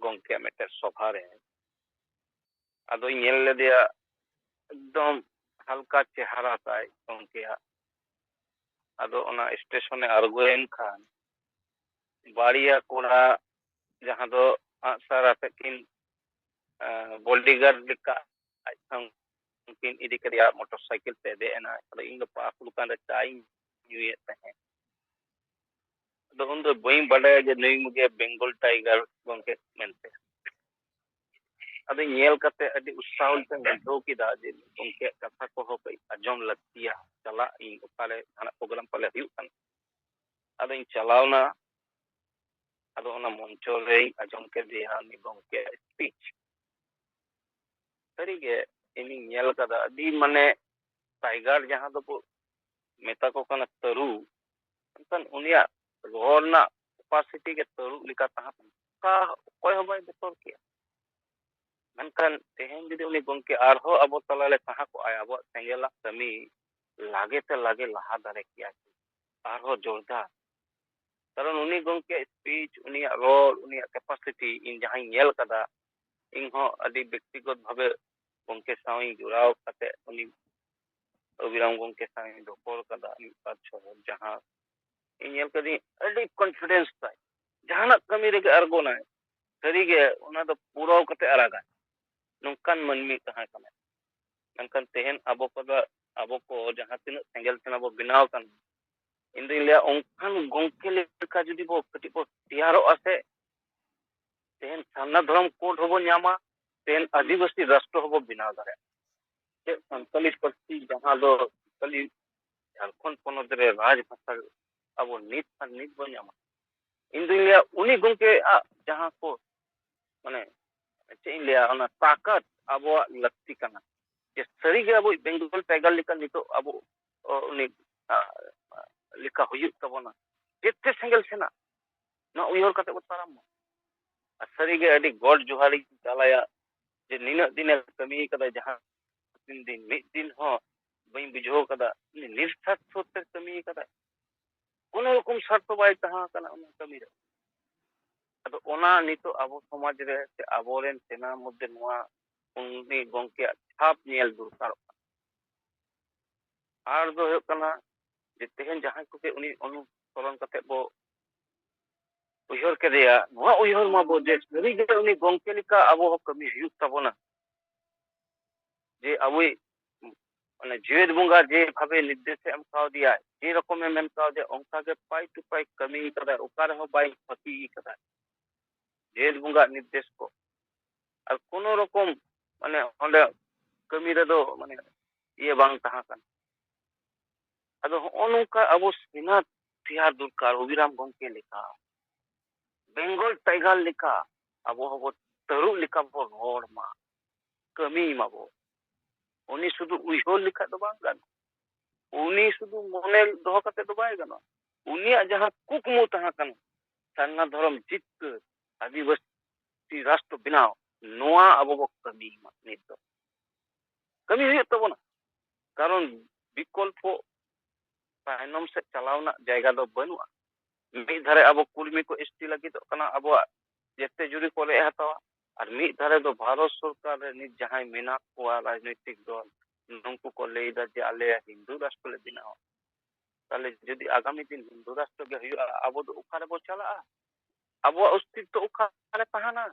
गंके मेटे सभा रे आदो नेल ले दिया एकदम हल्का चेहरा ताई गंके आदो ओना स्टेशन आरगोएन खान बाड़िया कोड़ा जहां दो आसारा तकिन बॉडीगार्ड लिका उनकिन इदी करिया मोटरसाइकिल पे देना आदो इन पास दुकान रे चाय न्यूए तहे आदो उन दो बई बड़े जे नई मुगे बेंगल टाइगर गंके मेनते आदो नेल कते अडी उत्साह से बुझो किदा जे गंके कथा को हो पे अजम लगतिया चला इन उपाले खाना प्रोग्राम पाले हुई कन आदो इन चलावना आदो ओना मंचो रे अजम के दिया नि गंके स्पीच सरीगे इनी नेल कदा अडी माने टाइगर जहां दो मेता को कना तरु अंतन उनिया रोना कैपेसिटी के तरु लिका तहा का कोय हो बाय बतर के मनकन तेहेन जदि उनी गंके आरहो अब तलाले तहा को आया अब सेंगेला कमी लागे ते लागे लहा दारे किया आरहो जोरदार कारण उनी गंके स्पीच उनी रोल उनी कैपेसिटी इन जहां नेल कदा इन हो अडी व्यक्तिगत भावे गंके साई जुड़ाव कते उनी अभिराम गंके साई दोपर कदा जहां इन कदी अडी कॉन्फिडेंस ताई जहां कमी रे अरगोना सरीगे उना दो पूरा कते अरागा नौकान मनमी कहा कना नंकन तेहन अबो को जहां तीन सेंगल तना बो बिनाव कन इन दिलिया ओंखान गंके लेका जदी बो कटी बो तैयारो आसे तेहन सामना धर्म कोड होबो न्यामा तेहन आदिवासी राष्ट्र होबो बिनाव दारे जे 47% जहां दो कली झारखंड पनत रे राज भाषा अब नित बो न्यामा इन दिलिया उनी गंके जहां को माने चे लिया ओना ताकत अब लगती कना जे सरी गे अब बेंगल टाइगर लिका नितो अब उनी लिका हुयु तबना जेते सेंगल सेना ᱱᱚᱣᱟ ᱩᱭᱦᱟᱹᱨ ᱠᱟᱛᱮ ᱵᱚ ᱛᱟᱲᱟᱢ ᱢᱟ ᱟᱨ ᱥᱟᱹᱨᱤᱜᱮ ᱟᱹᱰᱤ ᱜᱚᱰ ᱡᱚᱦᱟᱨᱤᱧ ᱪᱟᱞᱟᱭᱟ ᱡᱮ ᱱᱤᱱᱟᱹᱜ ᱫᱤᱱᱮ ᱠᱟᱹᱢᱤ ᱠᱟᱫᱟ ᱡᱟᱦᱟᱸ दिन मिद दिन हो बई बुझो कदा निस्वार्थ सोते कमी कदा कोनो रकम स्वार्थ बाय तहा कना उन कमी रे अदो ओना नितो आबो समाज रे से आबोरेन सेना मध्य नोआ उन्नी गोंके छाप नेल दुरकार आर दो हो कना जे तेहन जहां को उनी अनुसरण कते बो उयहर केदेया नोआ उयहर मा बो जे सरी गे उनी गोंके लिका आबो हो कमी हुयुक ताबोना जे अबुई माने जेद बुंगा जे भावे निर्देश एम काव दिया जे रकम एम काव दे ओंका के पाई टू पाई कमी कदा ओकार हो बाई फकी कदा जेद बुंगा निर्देश को और कोनो रकम माने ओंडे कमी रे दो माने ये बांग तहा कन अदो ओनुका अबो सेना तैयार दुरकार उबिराम गोंके लिखा बेंगल टाइगर लिखा अबो हबो तरु लिखा बो रोड मा कमी माबो उनी शुद्ध उयहर लिखा दो बांग गान उनी शुद्ध मोने दोह कते दो बाय गानो उनिया जहां कुकमु तहा कन सन्ना धर्म जित आदिवासी राष्ट्र बनाओ नोआ अबो कमी मा नित दो कमी हुई तबना कारण विकल्प तायनम से चलावना जायगा दो बनुआ मी धारे अबो कुर्मी को एसटी लगी तो कना अबो जेते जुरी को ले हतावा और मी धारे दो भारत सरकार रे नि जहां मेना को राजनीतिक दल नुंकु को लेदा जे आले हिंदू राष्ट्र ले बिनाओ ताले जदि आगामी दिन हिंदू राष्ट्र के हुआ अबो दो उखारे बो चला अबो अस्तित्व उखारे तहाना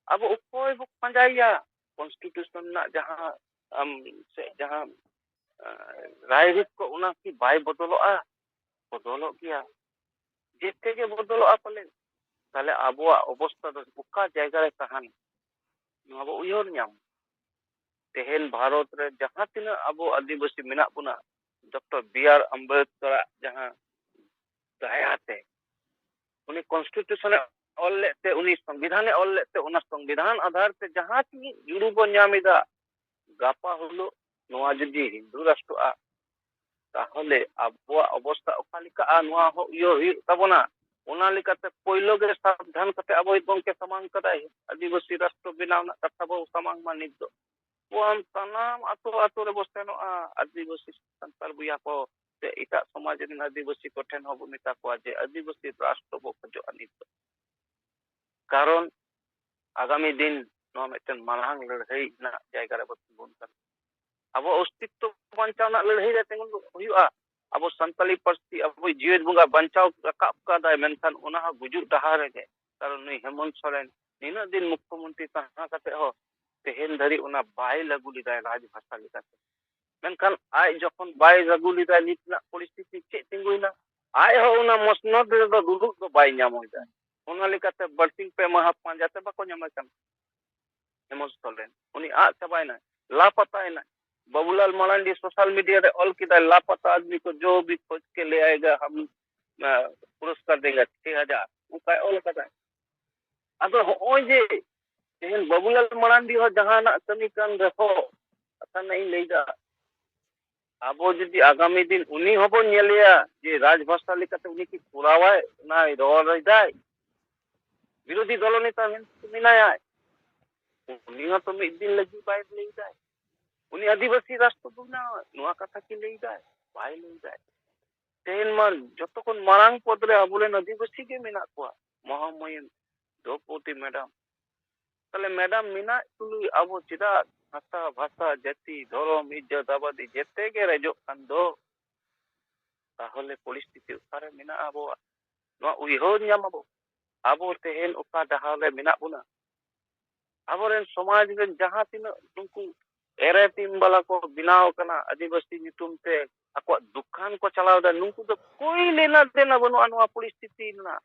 अबो उकोय बो पंजाइया कॉन्स्टिट्यूशन ना जहां से जहां रायरित को उना की बाय बदलो किया जेते के बदलो पले ताले अबो अवस्था दो उका जायगा रे तहाना नोबो उयहर ᱧᱟᱢ तेहन भारत रे जहां तिना अबो आदिवासी मेना बुना डॉक्टर बी.आर. अम्बेडकर जहां दयाते उनी कॉन्स्टिट्यूशन ऑल लेते उनी संविधान ऑल लेते उना संविधान आधार ते जहां ती जुड़ू बो ᱧᱟᱢᱮदा गापा हुलो नोआ जदि हिंदू राष्ट्र आ ताहले अबो अवस्था ओकालिका आ नोआ हो यो तबना ओना लिकाते पहिलो गे सावधान कते अबो गोंके समान कदाय आदिवासी राष्ट्र बनावना कथा बो समान मानित दो हम तनाम आतो आतो रे बसेनो आदिवासी संताल बुया को ते इटा समाज रे आदिवासी को ठेन हो मिता को जे आदिवासी राष्ट्र बो खजो अनित कारण आगामी दिन नो मेटन मालांग लड़ाई ना जायगा रे बतबुन कर अबो अस्तित्व बंचावना लड़ाई रे तेंगन हुआ अब संताली पार्टी अब जीवित बुंगा बंचाव रकाब का मेनखान उना गुजु डहार गे कारण नुई हेमंत सोरेन निना दिन मुख्यमंत्री तहा कते हो तेहन धरी उना बाय लागू लिदा राजभाषा लिकाते मेनखान आय जखन बाय लागू लिदा नितना परिस्थिति चे तिंगुइना आय हो उना मसनद रे दो दुदुक दो बाय ᱧᱟᱢᱚᱭदा उना लिकाते बर्सिंग पे महा पांजाते बाको ᱧᱟᱢᱟᱠᱟन हेमंत सोरेन उनी आ चबायना लापतायना बाबूलाल मरांडी सोशल मीडिया रे ऑल किदा लापता आदमी को जो भी खोज के ले आएगा हम पुरस्कार देंगे 6000 उनका ऑल कदा अगर होय जे तेहन बाबूलाल मरांडी हो जहाना कमी कान रहो अता नहीं लेदा आबो जदि आगामी दिन उनी होबो नेलिया जे राजभाषा लिकाते उनी की पुरावाय ना रोर रइदाय विरोधी दल नेता मिनाया उनी हो तो मिद दिन लगी बाय लेदाय उनी आदिवासी राष्ट्र बुना नुआ कथा की लेदा बाय लेदा तेन मान जतो कोन मारांग पद रे आबुलेन आदिवासी के मेना को महामहिम द्रौपदी मैडम तले मैडम मिना तुलु आबो चिदा भाषा भाषा जाति धर्म इज्जत आबादी जेते के रेजो कान दो ताहले परिस्थिति उतारे मिना आबो नुआ उयहर ᱧᱟᱢ आबो तेहन उका डहाले मिना बुना आबोरेन समाज रे जहां तिना उनको एरे टीम वाला को बिनाव कना आदिवासी नितुम ते अको दुकान को चलावदा नुंकु तो कोई लेना देना बनो अनवा परिस्थिति ना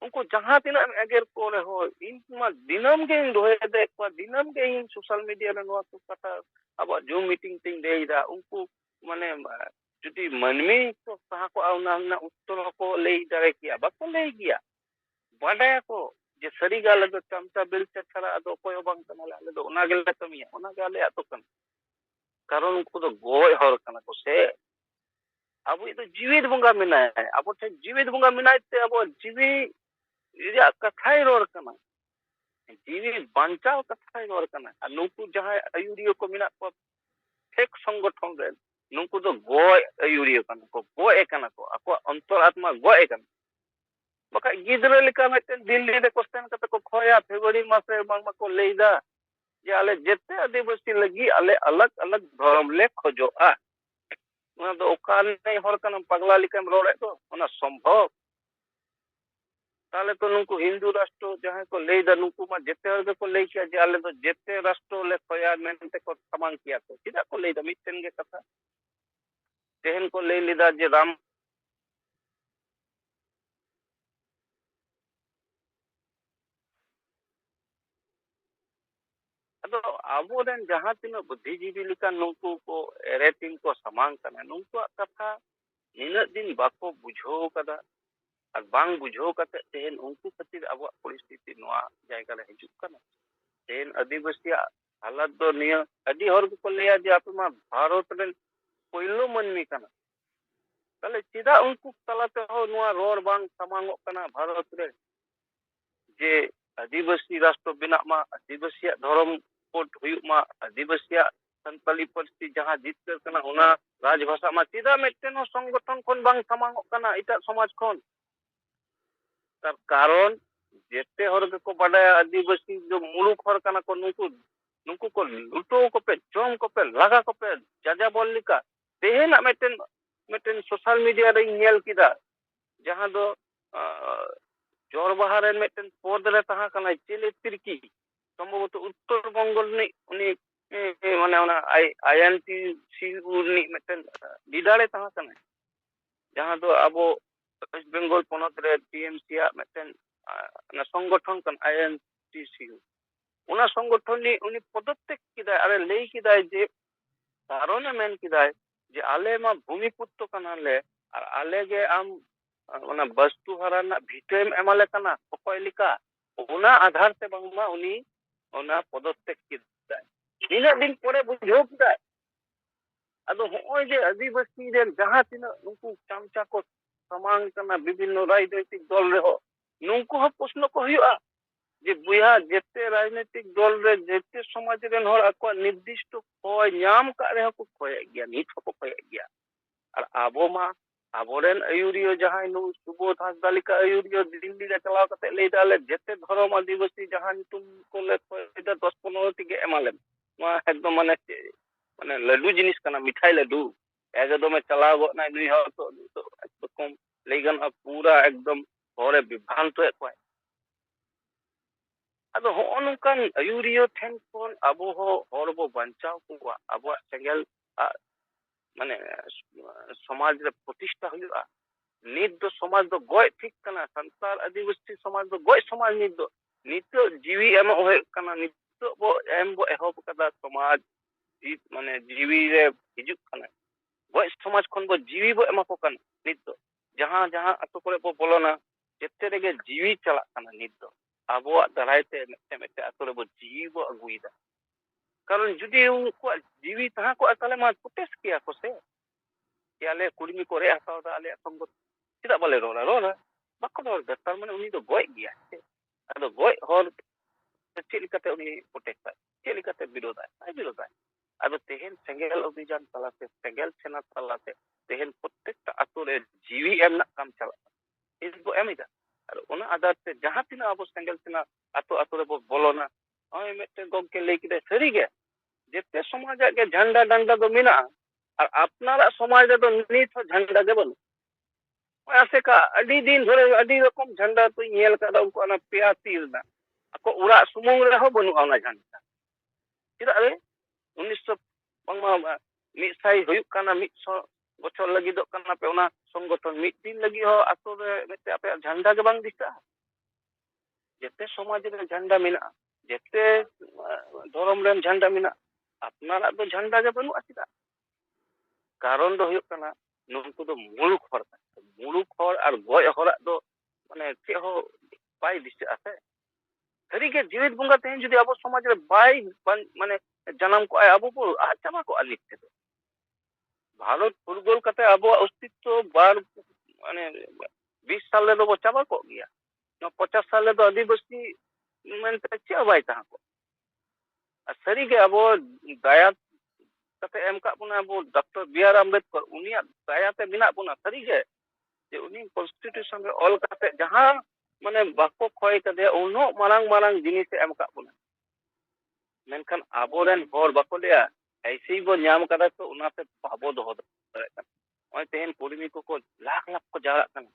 उनको जहां तिना एगेर को रे हो इनमा दिनम के दोहे दे को दिनम के इन सोशल मीडिया रे नवा को कथा अब जूम मीटिंग तिंग देइदा उनको माने जुदी मनमी को कहा को आउना ना उत्तर को ले दारे किया बाको ले गया बाडा को जे सरी गाल दो चमचा बिल छरा दो कोय बांग कनाले आले दो ओना गेल कमिया ओना गाले आतो कन कारण उनको तो गोय हर कना को से अब ये तो जीवित बुंगा मिना है अब जीवित बुंगा मिना ते अब जीवी ᱨᱮᱭᱟᱜ ᱠᱟᱛᱷᱟᱭ ᱨᱚᱲ ᱠᱟᱱᱟ, ᱡᱤᱣᱤ ᱵᱟᱧᱪᱟᱣ ᱠᱟᱛᱷᱟᱭ ᱨᱚᱲ ᱠᱟᱱᱟ, ᱟᱨ ᱱᱩᱠᱩ ᱡᱟᱦᱟᱸᱭ ᱟᱹᱭᱩᱨᱤᱭᱟᱹ ᱠᱚ ᱢᱮᱱᱟᱜ ᱠᱚᱣᱟ ᱯᱷᱮᱠ ᱥᱚᱝᱜᱚᱴᱷᱚᱱ ᱨᱮ, ᱱᱩᱠᱩ ᱫᱚ ᱜᱚᱡ ᱟᱹᱭᱩᱨᱤᱭᱟᱹ ᱠᱟᱱᱟ ᱠᱚ, ᱜᱚᱡ ᱮ ᱠᱟᱱᱟ ᱠᱚ, ᱟᱠᱚᱣᱟᱜ ᱚᱱᱛᱚᱨ ᱟᱛᱢᱟ ᱜᱚᱡ ᱮ ᱠᱟᱱᱟ। ᱵᱟᱠᱷᱟᱡ ᱜᱤᱫᱽᱨᱟᱹ ᱞᱮᱠᱟ ᱢᱤᱫᱴᱮᱱ ᱫᱤল্ᱞᱤ ᱨᱮᱠᱚ ᱥᱮᱱ ᱠᱟᱛᱮ ᱠᱚ ᱠᱷᱚᱭᱟ, ᱯᱷᱮᱵᱨᱩᱣᱟᱨᱤ ᱢᱟᱥ ᱨᱮ ᱵᱟᱝᱢᱟ ᱠᱚ ᱞᱟᱹᱭᱫᱟ ᱡᱮ ᱟᱞᱮ ᱡᱮᱛᱮ ᱟᱹᱫᱤᱵᱟᱹᱥᱤ ᱞᱟᱹᱜᱤᱫ ᱟᱞᱮ ᱟᱞᱟᱜᱽ ᱟᱞᱟᱜᱽ ᱫᱷᱚᱨᱚᱢ ᱞᱮ ᱠᱷᱚᱡᱚᱜᱼᱟ। ᱚᱱᱟ ᱫᱚ ᱚᱠᱟ ᱨᱤᱱᱤᱡ ᱦᱚᱲ ᱠᱟᱱᱟᱢ, ᱯᱟᱜᱽᱞᱟ ᱞᱮᱠᱟᱢ ᱨᱚᱲᱮᱫ ᱫᱚ, ᱚᱱᱟ ᱥᱚᱢᱵᱷᱚᱵ? ᱛᱟᱦᱚᱞᱮ ᱛᱚ ᱱᱩᱠᱩ ᱦᱤᱱᱫᱩ ᱨᱟᱥᱴᱨᱚ ᱡᱟᱦᱟᱸᱭ ᱠᱚ ᱞᱟᱹᱭᱫᱟ, ᱱᱩᱠᱩ ᱢᱟ ᱡᱮᱛᱮ ᱦᱚᱲ ᱜᱮᱠᱚ ᱞᱟᱹᱭ ᱠᱮᱭᱟ ᱡᱮ ᱟᱞᱮ ᱫᱚ ᱡᱮᱛᱮ ᱨᱟᱥᱴᱨᱚ ᱞᱮ ᱠᱷᱚᱭᱟ ᱢᱮᱱᱛᱮ ᱠᱚ ᱥᱟᱢᱟᱝ ᱠᱮᱭᱟ ᱠᱚ। ᱪᱮᱫᱟᱜ ᱠᱚ ᱞᱟᱹᱭᱫᱟ ᱢᱤᱫᱴᱮᱱ ᱜᱮ ᱠᱟᱛᱷᱟ? ᱛᱮᱦᱮᱧ ᱠᱚ ᱞᱟᱹᱭ ᱞᱮᱫᱟ ᱡᱮ ᱨᱟᱢ ᱟᱫᱚ ᱟᱵᱚᱨᱮᱱ ᱡᱟᱦᱟᱸ ᱛᱤᱱᱟᱹᱜ ᱵᱩᱫᱽᱫᱷᱤᱡᱤᱵী ᱞᱮᱠᱟᱱ ᱱᱩᱠᱩ ᱠᱚ ᱮᱲᱮ ᱴᱤᱢ ᱠᱚ ᱥᱟᱢᱟᱝ ᱠᱟᱱᱟ, ᱱᱩᱠᱩᱣᱟᱜ ᱠᱟᱛᱷᱟ ᱱᱤᱱᱟᱹᱜ ᱫᱤᱱ ᱵᱟᱠᱚ ᱵᱩᱡᱷᱟᱹᱣ ᱠᱟᱫᱟ, ᱟᱨ ᱵᱟᱝ ᱵᱩᱡᱷᱟᱹᱣ ᱠᱟᱛᱮ ᱛᱮᱦᱮᱧ ᱩᱱᱠᱩ ᱠᱷᱟᱹᱛᱤᱨ ᱟᱵᱚᱣᱟᱜ ᱯᱚᱨᱤᱥᱛᱷᱤᱛᱤ ᱱᱚᱣᱟ ᱡᱟᱭᱜᱟ ᱨᱮ ᱦᱤᱡᱩᱜ ᱠᱟᱱᱟ। ᱛᱮᱦᱮᱧ ᱟᱹᱫᱤᱵᱟᱹᱥᱤᱭᱟᱜ ᱦᱟᱞᱚᱛ ᱫᱚ ᱱᱤᱭᱟᱹ, ᱟᱹᱰᱤ ᱦᱚᱲ ᱜᱮᱠᱚ ᱞᱟᱹᱭᱟ ᱡᱮ ᱟᱯᱮ ᱢᱟ ᱵᱷᱟᱨᱚᱛ ᱨᱮᱱ ᱯᱳᱭᱞᱳ ᱢᱟᱹᱱᱢᱤ ᱠᱟᱱᱟ। ᱛᱟᱦᱚᱞᱮ ᱪᱮᱫᱟᱜ ᱩᱱᱠᱩ ᱛᱟᱞᱟ ᱛᱮᱦᱚᱸ ᱱᱚᱣᱟ ᱨᱚᱲ ᱵᱟᱝ ᱥᱟᱢᱟᱝᱚᱜ ᱠᱟᱱᱟ ᱵᱷᱟᱨᱚᱛ ᱨᱮ, ᱡᱮ ᱟᱹᱫᱤᱵᱟᱹᱥᱤ ᱨᱟᱥᱴᱨᱚ ᱵᱮᱱᱟᱜ ᱢᱟ, ᱟᱹᱫᱤᱵᱟᱹᱥᱤᱭᱟᱜ ᱫᱷᱚᱨᱚᱢ ᱠᱳᱰ ᱦᱩᱭᱩᱜ ᱢᱟ, ᱟᱹᱫᱤᱵᱟᱹᱥᱤᱭᱟᱜ ᱥᱟᱱᱛᱟᱞᱤ ᱯᱟᱹᱨᱥᱤ ᱡᱟᱦᱟᱸ ᱡᱤᱛᱠᱟᱹᱨ ᱠᱟᱱᱟ ᱚᱱᱟ ᱨᱟᱡᱽᱵᱷᱟষᱟ ᱢᱟ, ᱪᱮᱫᱟᱜ ᱢᱤᱫᱴᱮᱱ ᱦᱚᱸ ᱥᱚᱝᱜᱚᱴᱷᱚᱱ ᱠᱷᱚᱱ ᱵᱟᱝ ᱥᱟᱢᱟᱝᱚᱜ ᱠᱟᱱᱟ ᱮᱴᱟᱜ ᱥᱚᱢᱟᱡᱽ ᱠᱷᱚᱱ? তার কারণ যেতে হর को বাডায়া আদিবাসী जो মুলুক হর কানা को নুকু को লুটো কোপে জম কোপে লাগা কোপে যাজা বল লিকা তেহেনা মেটেন সোশ্যাল মিডিয়া রে নেল কিদা जहां दो জোরবাহার রেন মেটেন পদ রে তাহা কানা চিলে তিরকি সম্ভবত উত্তরবঙ্গ উনি মানে ওনা আইএনটি সি উনি মেটেন লিডারে তাহা কানা जहां दो अब वेस्ट बेंगल पनत रे टीएमसी मेटेन संगठन कन आईएनटीसी उना संगठन नि उनी पदत्याग किदाय अरे लई किदाय जे कारणे मेन किदाय जे आले मा भूमिपुत्र कनाले और आले गे आम उना वस्तु हराना भिटेम एमाले कना अकय लिका उना आधार ते बांगमा उनी उना पदत्याग किदाय निना दिन परे बुझो किदाय अदो होय जे आदिवासी रे जहां तिना नुकु चामचा को समान कना विभिन्न राजनीतिक दल रे हो नुकु हो प्रश्न को हुआ जे बुया जेते राजनीतिक दल रे जेते समाज रे हर अको निर्दिष्ट कोय नाम का रे को खोय गया नित को खोय गया और आबो मा आबोरेन अयुरियो जहां नु सुबोध हासदालिका अयुरियो दिल्ली रे चलाव कते ले दाले जेते धर्म आदिवासी जहां तुम को ले खोय 10-15 टिके एमाले मा एकदम माने माने लड्डू जिनिस कना मिठाई लड्डू एकदम चलाव गोना नुई हो तो एकदम लेगन पूरा एकदम होरे विभ्रांत होय अदो हो नोंकान अयुरियो ठेन कोन अबो हो हर बो बंचाव को अबो सेंगेल माने समाज रे प्रतिष्ठा हुआ नित दो समाज दो गोय ठीक कना संसार आदिवासी समाज दो गोय समाज नित जीवी एम होय कना नित बो एम बो एहोब कदा समाज जीत माने जीवी रे हिजुक कना गोय समाज खन बो जीवी बो एमा को कन नित जहां जहां अतो करे बो बोलना जेते रेगे जीवी चला कना नित आबो दारायते मेटे अतो रे बो जीवी बो अगुइदा कारण जुदी उनको जीवी तहा को अतले मा पुटेस किया को से याले कुर्मी करे हताव दा आले संग चिदा बाले रोला बाको रोल दस्तार माने उनी दो गोय गया अदो गोय हर चेलिकाते उनी पुटेस चेलिकाते विरोधा अब तेहन सेंगेल अभियान तलाते सेंगेल सेना तलाते तेहन प्रत्येक आतो रे जीवी एम काम चला इनको एमिदा और ओना आधार से जहां तिना अब सेंगेल सेना आतो रे बोलोना ओय मेटे गोके लेई किदे सरी गे जेते समाज के झंडा डंडा दो मिना और अपनारा समाज रे तो नित हो झंडा के बन ऐसे का अडी दिन धरे अडी रकम झंडा तो नेल का उनको ना पेया तीर ना को उड़ा सुमुंग रे हो बनु आना झंडा चिदा रे 1900 बांगमा मिसाई हुयुक काना 100 बछर लगी दो काना पे ओना संगठन मिट दिन लगी हो आतो रे मेते आपे झंडा के बांग दिसा जेते समाज रे झंडा मिना जेते धर्म रे झंडा मिना अपनारा दो झंडा के बनु आसिदा कारण दो हुयुक काना नुनको दो मुलुक हर और गोय हर दो माने चे हो बाय दिसा आसे सरी के जीवित बुंगा तेन जुदी अब समाज रे बाय माने जन्म को आय अब को चाबा को अलिते दो भारत फुटबॉल कते अब अस्तित्व बार माने 20 साल ले दो चाबा को गया 50 साल दो आदिवासी मेनते चे बाय तहां को सरी के अब दया कते एम का बुना अब डॉक्टर बी.आर. अम्बेडकर उनिया दया ते बिना बुना सरी के जे उनी कॉन्स्टिट्यूशन रे ऑल कते जहां माने बाको खोय कदे उनो मारंग मारंग जिनिस एम का बुना मेनखान आबोरेन होर बाको लिया ऐसे बो न्याम कदा तो उनाते बाबो दोहो दारे कन ओय तेन कुर्मी को लाख लाख को जारा कन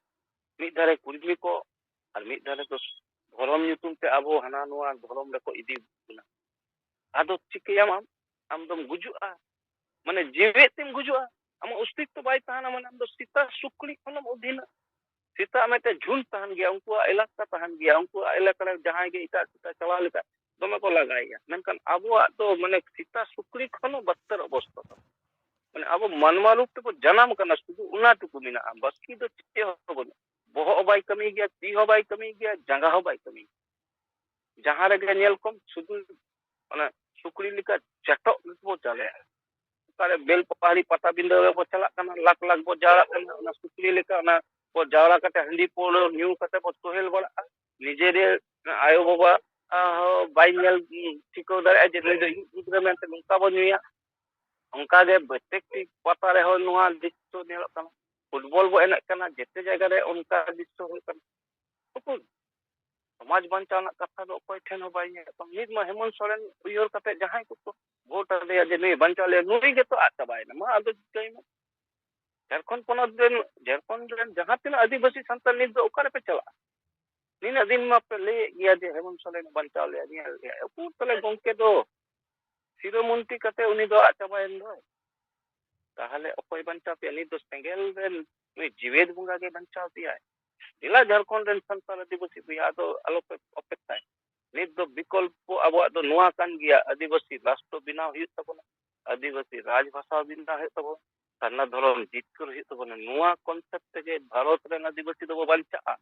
मिद धारे कुर्मी को और मिद धारे तो धर्म ᱧᱩᱛᱩᱢ ते आबो हाना नुआ धर्म रे को इदी बुना आदो चिकियाम आम दम गुजुआ माने जीवे तेम गुजुआ आम अस्तित्व बाय तहाना माने आम दो सीता सुकड़ी खनम अधीन सीता मेते झुंड तहन गया उनको इलाका तहन गया उनको इलाका रे जहां गे इटा सीता चला लेका दमे को लगाया मेनकान आबो तो माने सीता सुकड़ी खनो बत्तर अवस्था माने आबो मानवा रूप ते जन्म कना सुदु उना टुकु मिना बाकी दो चे हो बोहो बाय कमी गया ती हो बाय कमी गया जंगा हो बाय कमी जहां रे गे नेल कम सुदु माने सुकड़ी लिका चटो बो चले तारे बेल पहाड़ी पता बिंदु रे बो चला कना लाख लाख बो जारा कना ना सुकड़ी लिका ना बो जारा कते हंडी पोल न्यू कते बो तोहेल बड़ा निजे रे आयो बाबा बाय नेल ठिको दारे जे ले गिद्रा मेनते नुका बो न्यूया उनका गे प्रत्येक पता रे हो नुआ दिसतो नेल कना फुटबॉल बो एनक कना जेते जगह रे उनका दिसतो हो कना तो समाज बंचाना कथा दो कोई ठेन हो बाय तो नित मा हेमंत सोरेन उयर कते जहां को वोट दे जे नहीं बंचा ले नुई के तो आता बाय ना मा आदो कई में झारखंड पोनत देन झारखंड रे जहां तीन आदिवासी संतान नित दो ओकारे पे चला नीना दिन मा पे ले गया जे हेमंत सोरेन बंचा ले निया उ तले गोंके दो शिरोमंत्री कते उनी दो आता बाय नो ताहले अकोय बंचा पे नित दो सेंगेल रेन नुई जीवेद बुंगा के बंचा दिया इला झारखंड रेन संतान आदिवासी बिया दो आलोप अपेक्षा नित दो विकल्प अब दो नुआ कान गया आदिवासी राष्ट्र बिना हुई तबना आदिवासी राजभाषा बिना है तब सारना धर्म जितकर हुई तबना नुआ कॉन्सेप्ट के भारत रेन आदिवासी दो बंचा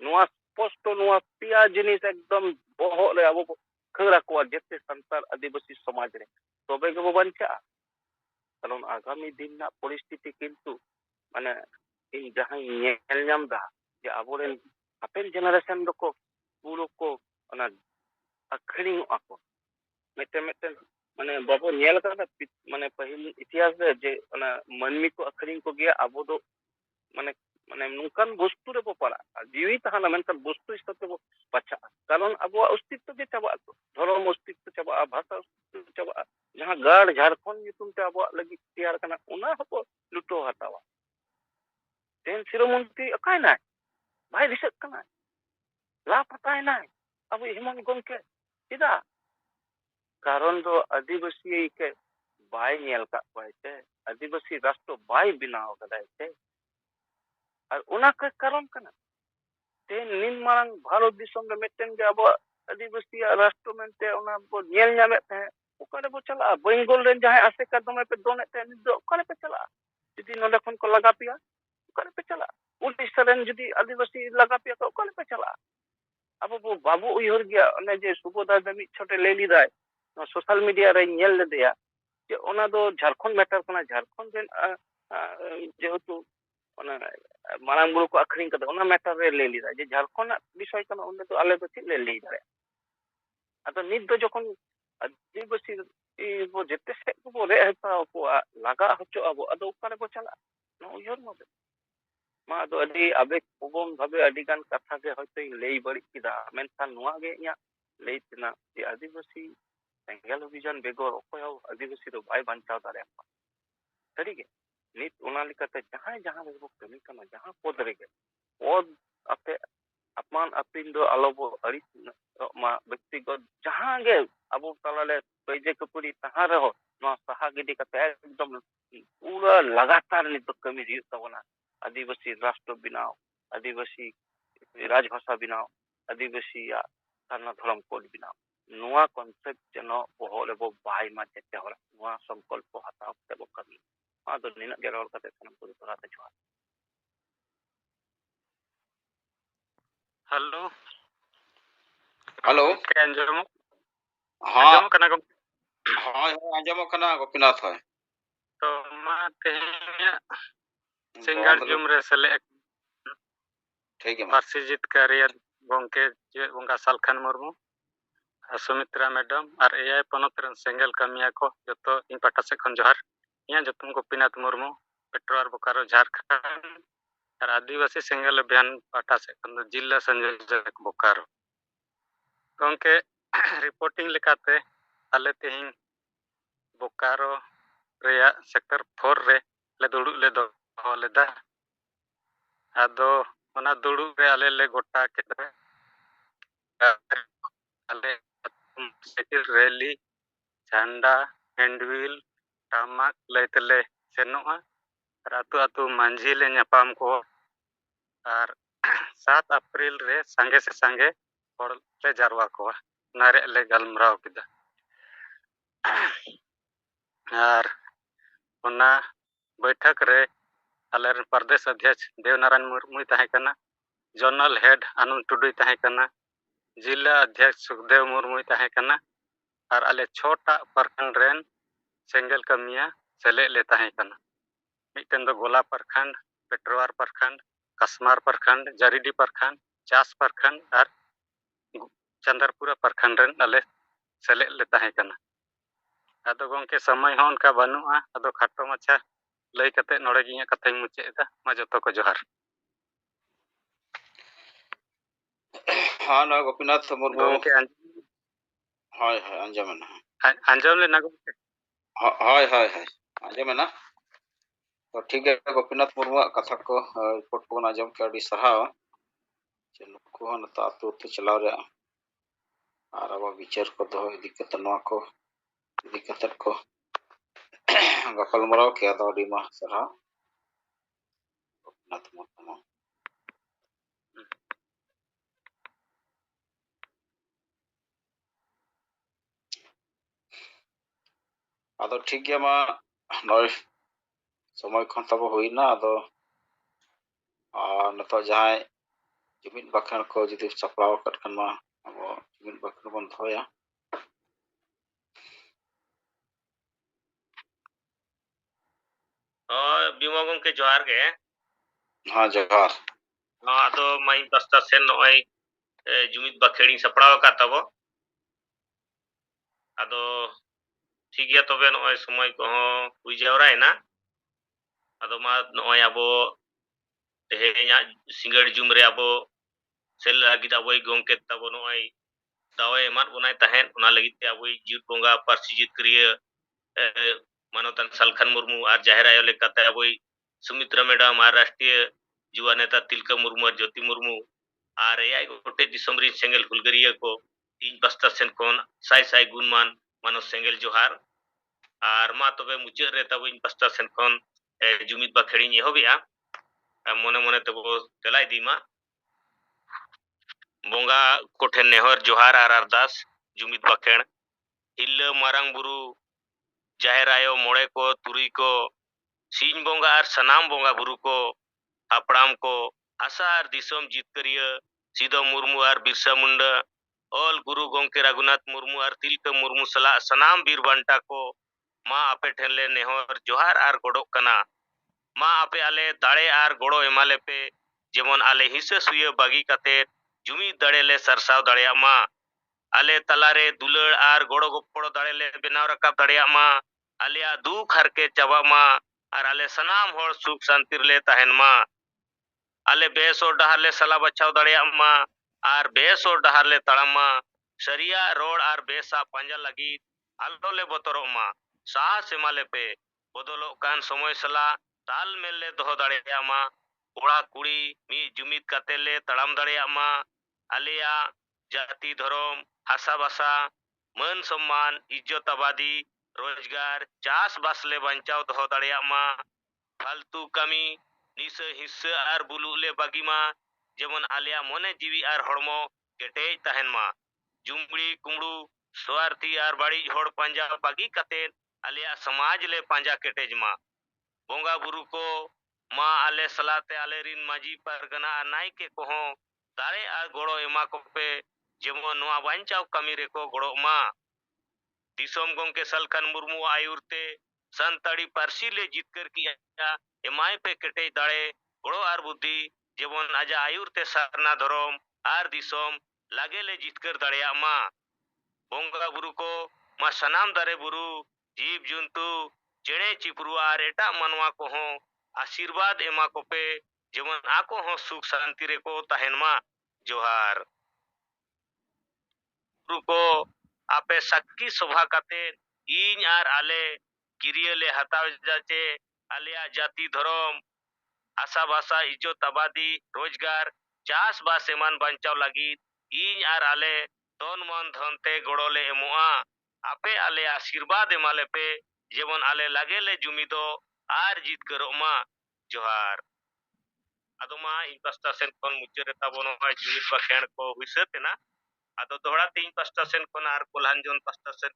नुआ स्पष्ट नुआ पिया जिनिस एकदम बोहो रे अब खरा को जेते संतान आदिवासी समाज रे तबे के बंचा कारण आगामी दिन ना परिस्थिति किंतु माने इन जहां नेल नाम दा जे आबोरेन हापेन जेनारेशन दको पूरो को अना अखरिंग आको मेटे मेटे माने बाबो नेल का माने पहिल इतिहास रे जे अना मनमी को अखरिंग को गया आबो दो माने माने नुकान वस्तु रे पड़ा जीवित तहाना मेनकान वस्तु हिसाब से पछा कारण अब अस्तित्व के चबा धर्म अस्तित्व चबा भाषा अस्तित्व चबा जहां गाड़ झारखंड ᱧᱩᱛᱩᱢ ते अब लगी तैयार करना उना हको लुटो हटावा तेन शिरोमंत्री अकाय ना भाई दिसक कना ला पताय ना अब हेमंत गोंके चिदा कारण दो आदिवासी के बाय नेल का पाइते आदिवासी राष्ट्र बाय बिनाव कदाइते और उना के कारण कना तेन निन मारंग भारत दिसम रे मेटेन के अब आदिवासी राष्ट्र मेनते उना बो नेल ᱧᱟᱢᱮ ᱛᱮ ओकारे बो चला बेंगल रेन जहां आसे का दमे पे दोने ते निदो ओकारे पे चला जदी नोले खन को लगा पिया ओकारे पे चला उड़ीसा रेन जदी आदिवासी लगा पिया तो ओकारे पे चला अब वो बाबू उयर गया ने जे सुबोधा दमी छोटे ले ली दाय सोशल मीडिया रे नेल ले दिया जे ओना दो झारखंड मैटर कना झारखंड रेन जेहेतु ओना मारांग बुरु को अखरिंग कदा ओना मैटर रे ले ली दाय जे झारखंड विषय कना ओने तो आले तो चित ले ली दाय अतो नित दो जखन आदिवासी वो जेते से को रे हता को लगा हचो अब अदो ओकारे को चला नो उयर मो मा दो अडी आबे कोबम भाबे अडी गान कथा के होयतो लेई बड़ी किदा मेनखान नुआ गे इया लेई तना जे आदिवासी सेंगल अभियान बेगोर ओकोय आदिवासी दो बाय बंचाव दारे सरी गे नित ओना लिकाते जहां जहां बो कमी कना जहां पद रे गे पद अपे अपमान अपिन दो आलोबो अड़ी मा व्यक्तिगत जहां गे अब तलाले पैजे कपुरी तहां रहो नो सहा गिडी कते एकदम पूरा लगातार नित कमी रि तबना आदिवासी राष्ट्र बिनाव आदिवासी राजभाषा बिनाव आदिवासी या सारना धर्म कोड बिनाव नुआ कॉन्सेप्ट जनो बोहोले बो बाय मा जेते होला नुआ संकल्प हताव ते बो कमी मा दो निना गेरोल कते सनम को तोरा ते जोहा हेलो हेलो के अंजम हाँ अंजम कना को हाँ आंजम कना गोपीनाथ है तो मा तेहnya सिंगर जुम रे सेले ठीक है पार्सी जित कार्य gongke Jeewet Bongga Salkhan Murmu Sumitra Madam ar AI ponot ren sengel kamiya ko joto ᱤᱧ ᱯᱟᱦᱴᱟ ᱥᱮᱫ ᱠᱷᱚᱱ ᱡᱚᱦᱟᱨ ᱤᱧᱟᱹᱜ ᱧᱩᱛᱩᱢ ᱜᱳᱯᱤᱱᱟᱛᱷ ᱢᱩᱨᱢᱩ ᱯᱮᱴᱨᱳᱣᱟᱨ ᱵᱳᱠᱟᱨᱳ ᱡᱷᱟᱲᱠᱷᱚᱸᱰ ᱟᱨ ᱟᱹᱫᱤᱵᱟᱹᱥᱤ ᱥᱮᱸᱜᱮᱞ ᱚᱵᱷᱤᱡᱟᱱ ᱯᱟᱦᱴᱟ ᱥᱮᱫ ᱠᱷᱚᱱ ᱫᱚ ᱡᱤᱞᱟ ᱥᱚᱝᱡᱳᱡᱚᱠ ᱵᱳᱠᱟᱨᱳ ᱜᱚᱝᱠᱮ ᱨᱤᱯᱳর্টিং ᱞᱮᱠᱟᱛᱮ ᱟᱞᱮ ᱛᱮᱦᱮᱧ ᱵᱳᱠᱟᱨᱳ ᱨᱮᱭᱟᱜ ᱥᱮᱠᱴᱚᱨ 4 ᱨᱮ ᱞᱮ ᱫᱩᱲᱩᱵ ᱞᱮ ᱫᱚᱦᱚ ᱞᱮᱫᱟ ᱟᱫᱚ ᱚᱱᱟ ᱫᱩᱲᱩᱵ ᱨᱮ ᱟᱞᱮ ᱞᱮ ᱜᱚᱴᱟ ᱠᱮᱫᱟ ᱟᱞᱮ ᱥᱟᱭᱠᱮᱞ ᱨᱮᱞᱤ ᱡᱷᱟᱱᱰᱟ ᱦᱮন্ডᱣᱤᱞ ᱴᱟᱢᱟᱠ ᱞᱟᱹᱭ ᱛᱮᱞᱮ ᱥᱮᱱᱚᱜᱼᱟ ᱟᱨ ᱟᱹᱛᱩ ᱟᱹᱛᱩ ᱢᱟᱹᱡᱷᱤ ᱞᱮ ᱧᱟᱯᱟᱢ ᱠᱚᱣᱟ ᱟᱨ 7 एप्रिल ᱨᱮ ᱥᱟᱸᱜᱮ ᱥᱮ ᱥᱟᱸᱜᱮ ᱦᱚᱲ ᱞᱮ ᱡᱟᱨᱣᱟ ᱠᱚᱣᱟ ᱚᱱᱟ ᱨᱮᱭᱟᱜ ᱞᱮ ᱜᱟᱞᱢᱟᱨᱟᱣ ᱠᱮᱫᱟ ᱟᱨ ᱚᱱᱟ ᱵैठक ᱨᱮ ᱟᱞᱮᱨᱮᱱ ᱯᱨᱚᱫᱮᱥ ᱚᱫᱽᱫᱷᱚᱠष ᱫᱮᱵᱱᱟᱨᱟᱭᱚᱱ ᱢᱩᱨᱢᱩᱭ ᱛᱟᱦᱮᱸ ᱠᱟᱱᱟ ᱡᱚᱱᱟᱞ ᱦᱮᱰ आनंद टुडुᱭ ᱛᱟᱦᱮᱸ ᱠᱟᱱᱟ जिला अध्यक्ष सुखदेव मुर्मुय तहां कना और आले 6टा प्रखंड रेन सेंगल कमिया सेले ले तहां कना मिटन दो गोला प्रखंड पेट्रोवार प्रखंड कसमार प्रखंड जरीडी प्रखंड चास प्रखंड और चंद्रपुरा प्रखंड रेन आले सेले ले तहां कना आदो गोंके समय हो उनका बनुआ आदो खाटो माछा लई कते नोड़े गिया कथाई मुचेदा मा जतो को जोहार हाँ ना गोपीनाथ मुर्मू गोंके हाय हाय अंजमना अंजम लेना गोंके हाय हाय हाय अंजमना तो ठीक है गोपीनाथ मुर्मू कथा को रिपोर्ट को अंजम के अड़ी सराव नुकु हन तातु तो चलाव रे और अब विचार को दो इदी कते नवा को इदी कते को गपलमराव के अदो अड़ी मा सराव गोपीनाथ मुर्मू आदो ठीक गया मा नय समय खन तब होइना आदो नतो जहाय जुमिद बाखण को जुदी सपड़ाव कट खन मा अब जुमिद बाखण बन धोया बीमा गंके जोहार गे हाँ जोहार आदो माई पास्ता सेन नय जुमिद बाखेड़ी सपड़ाव का तबो आदो ठीक गया तबे नय समय को हुई जावरायना आदो मा नय आबो तेहेኛ सिंगड़ जुम रे आबो सेल लागिद आबो गंके तबो नय दावे एमात बनाय तहेन उना लगित ते आबो जीव बोंगा पार्सी जितक्रिय मानवतन सालखान मुर्मू और जाहिर आयो लेकाते आबो सुमित्रा मैडम और राष्ट्रीय युवा नेता तिलका मुर्मू और ज्योति मुर्मू और एआई गोटे दिसम री सेंगल हुलगरिया को तीन पास्ता सेन कोन साई साई गुणमान मानव सेंगल जोहार और मा तबे मुचाद रे तबो इन पास्ता सेन कोन जुमिद बाखेड़ी एहबिया मने मने तबो तेलाई दीमा बोंगा कोठे नेहर जोहार और अरदास जुमिद बाखेड़ हिल्ला मारांग बुरु जाहिर आयो मोड़े को तुरी को सीन बोंगा और सनाम बोंगा बुरु को हापड़ाम को आशा और दिसम जितकरिय सीधो मुर्मू और बिरसा मुंडा ऑल गुरु गोंके रघुनाथ मुर्मू और तिलका मुर्मू सला सनाम बीर बांटा को मा आपे ठेनले नेहर जोहार और गोड़ो कना मा आपे आले दाड़े और गोड़ो एमाले पे जेमन आले हिस्सा सुय बागी काते जुमी दाड़े ले सरसाव दाड़े मा आले तलारे दुलड़ और गोड़ो गोपड़ो दाड़े ले बेनाव रकाब दाड़े मा आलिया दुख हरके चाबा मा और आले सनाम होड़ सुख शांतिर ले तहन मा आले बेस और डहार ले सला बचाव दाड़े मा और बेस और डहार ले तड़मा सरिया रोड और बेसा पांजा लगी आलो ले बतरो मा साहस एमाले पे बदलो कान समय सला ताल मेल ले दोहो दाड़े मा कोड़ा कुड़ी मी जुमिद काते ले तड़ाम दाड़े मा आलिया जाति धर्म हासा भाषा मान सम्मान इज्जत आबादी रोजगार चास बास ले बचाव दोहो दाड़े मा फालतू कमी निस हिस्सा और बुलू ले बागी मा जेमन आलिया मने जीवी और हड़मो केटेज तहन मा जुमड़ी कुमड़ू स्वार्थी और बाड़ी होड़ पांजा बागी काते आलिया समाज ले पांजा केटेज मा बोंगा बुरु को मा आले सलाते आले रिन माजी परगना नायके को हो दाड़े और गोड़ो एमा को पे जेमन नोआ बांचाव कमी रे को गोड़ो मा दिसोम गोंके सालखान मुर्मू आयुरते संताड़ी पार्सी ले जितकर किया एमाय पे केटे दाड़े गोड़ो और बुद्धि जेमन आजा आयुरते सारना धरम ᱟᱨ ᱫᱤᱥᱚᱢ ᱞᱟᱜᱮ ᱞᱮ ᱡᱤᱛᱠᱟᱹᱨ ᱫᱟᱲᱮᱭᱟᱜ ᱢᱟ ᱵᱚᱸᱜᱟ ᱵᱩᱨᱩ ᱠᱚ ᱢᱟ ᱥᱟᱱᱟᱢ ᱫᱟᱨᱮ ᱵᱩᱨᱩ ᱡᱤᱵ ᱡᱚᱱᱛᱩ ᱪᱮᱬᱮ ᱪᱤᱯᱨᱩ ᱟᱨ ᱮᱴᱟᱜ ᱢᱟᱱᱣᱟ ᱠᱚᱦᱚᱸ ᱟশীর্বাদ ᱮᱢᱟ ᱠᱚᱯᱮ ᱡᱮᱢᱚᱱ ᱟᱠᱚ ᱦᱚᱸ ᱥᱩᱠ ᱥᱟᱱᱛᱤ ᱨᱮᱠᱚ ᱛᱟᱦᱮᱱ ᱢᱟ ᱡᱚᱦᱟᱨ ᱜᱩᱨᱩ ᱠᱚ ᱟᱯᱮ ᱥᱟᱹᱠᱷᱤ ᱥᱚᱵᱷᱟ ᱠᱟᱛᱮ ᱤᱧ ᱟᱨ ᱟᱞᱮ ᱠᱤᱨᱤᱭᱟᱹ ᱞᱮ ᱦᱟᱛᱟᱣ ᱮᱫᱟ ᱡᱮ ᱟᱞᱮᱭᱟᱜ ᱡᱟᱹᱛᱤ ᱫᱷᱚᱨᱚᱢ ᱟᱥᱟ ᱵᱷᱟᱥᱟ ᱤᱡᱽᱡᱚᱛ ᱟᱵᱟᱫᱤ ᱨᱳᱡᱽᱜᱟᱨ ᱪᱟᱥᱵᱟᱥ ᱮᱢᱟᱱ ᱵᱟᱧᱪᱟᱣ ᱞᱟᱹᱜᱤᱫ ᱤᱧ ᱟᱨ ᱟᱞᱮ ᱛᱚᱱ ᱢᱚᱱ ᱫᱷᱚᱱᱛᱮ ᱜᱚᱲᱚ ᱞᱮ ᱮᱢᱚᱜᱼᱟ ᱟᱯᱮ ᱟᱞᱮ ᱟশীর্বাদ ᱮᱢᱟᱞᱮᱯᱮ ᱡᱮᱢᱚᱱ ᱟᱞᱮ ᱞᱟᱜᱮ ᱞᱮ ᱡᱩᱢᱤᱫᱚᱜ ᱟᱨ ᱡᱤᱛᱠᱟᱹᱨᱚᱜ ᱢᱟ ᱡᱚᱦᱟᱨ ᱟᱫᱚ ᱢᱟ ᱤᱧ ᱯᱟᱥᱴᱟ ᱥᱮᱱ ᱠᱷᱚᱱ ᱢᱩᱪᱟᱹᱫ ᱨᱮ ᱛᱟᱵᱚ ᱱᱚᱜᱼᱚᱭ ᱡᱩᱢᱤᱫ ᱵᱟᱠᱷᱮᱬ ᱠᱚ ᱦᱩᱭ ᱥᱟᱹᱛ ᱮᱱᱟ ᱟᱫᱚ ᱫᱚᱦᱲᱟ ᱛᱮ ᱤᱧ ᱯᱟᱥᱴᱟ ᱥᱮᱱ ᱠᱷᱚᱱ ᱟᱨ ᱠᱚᱞᱦᱟᱱ ᱡᱚᱱ ᱯᱟᱥᱴᱟ ᱥᱮᱱ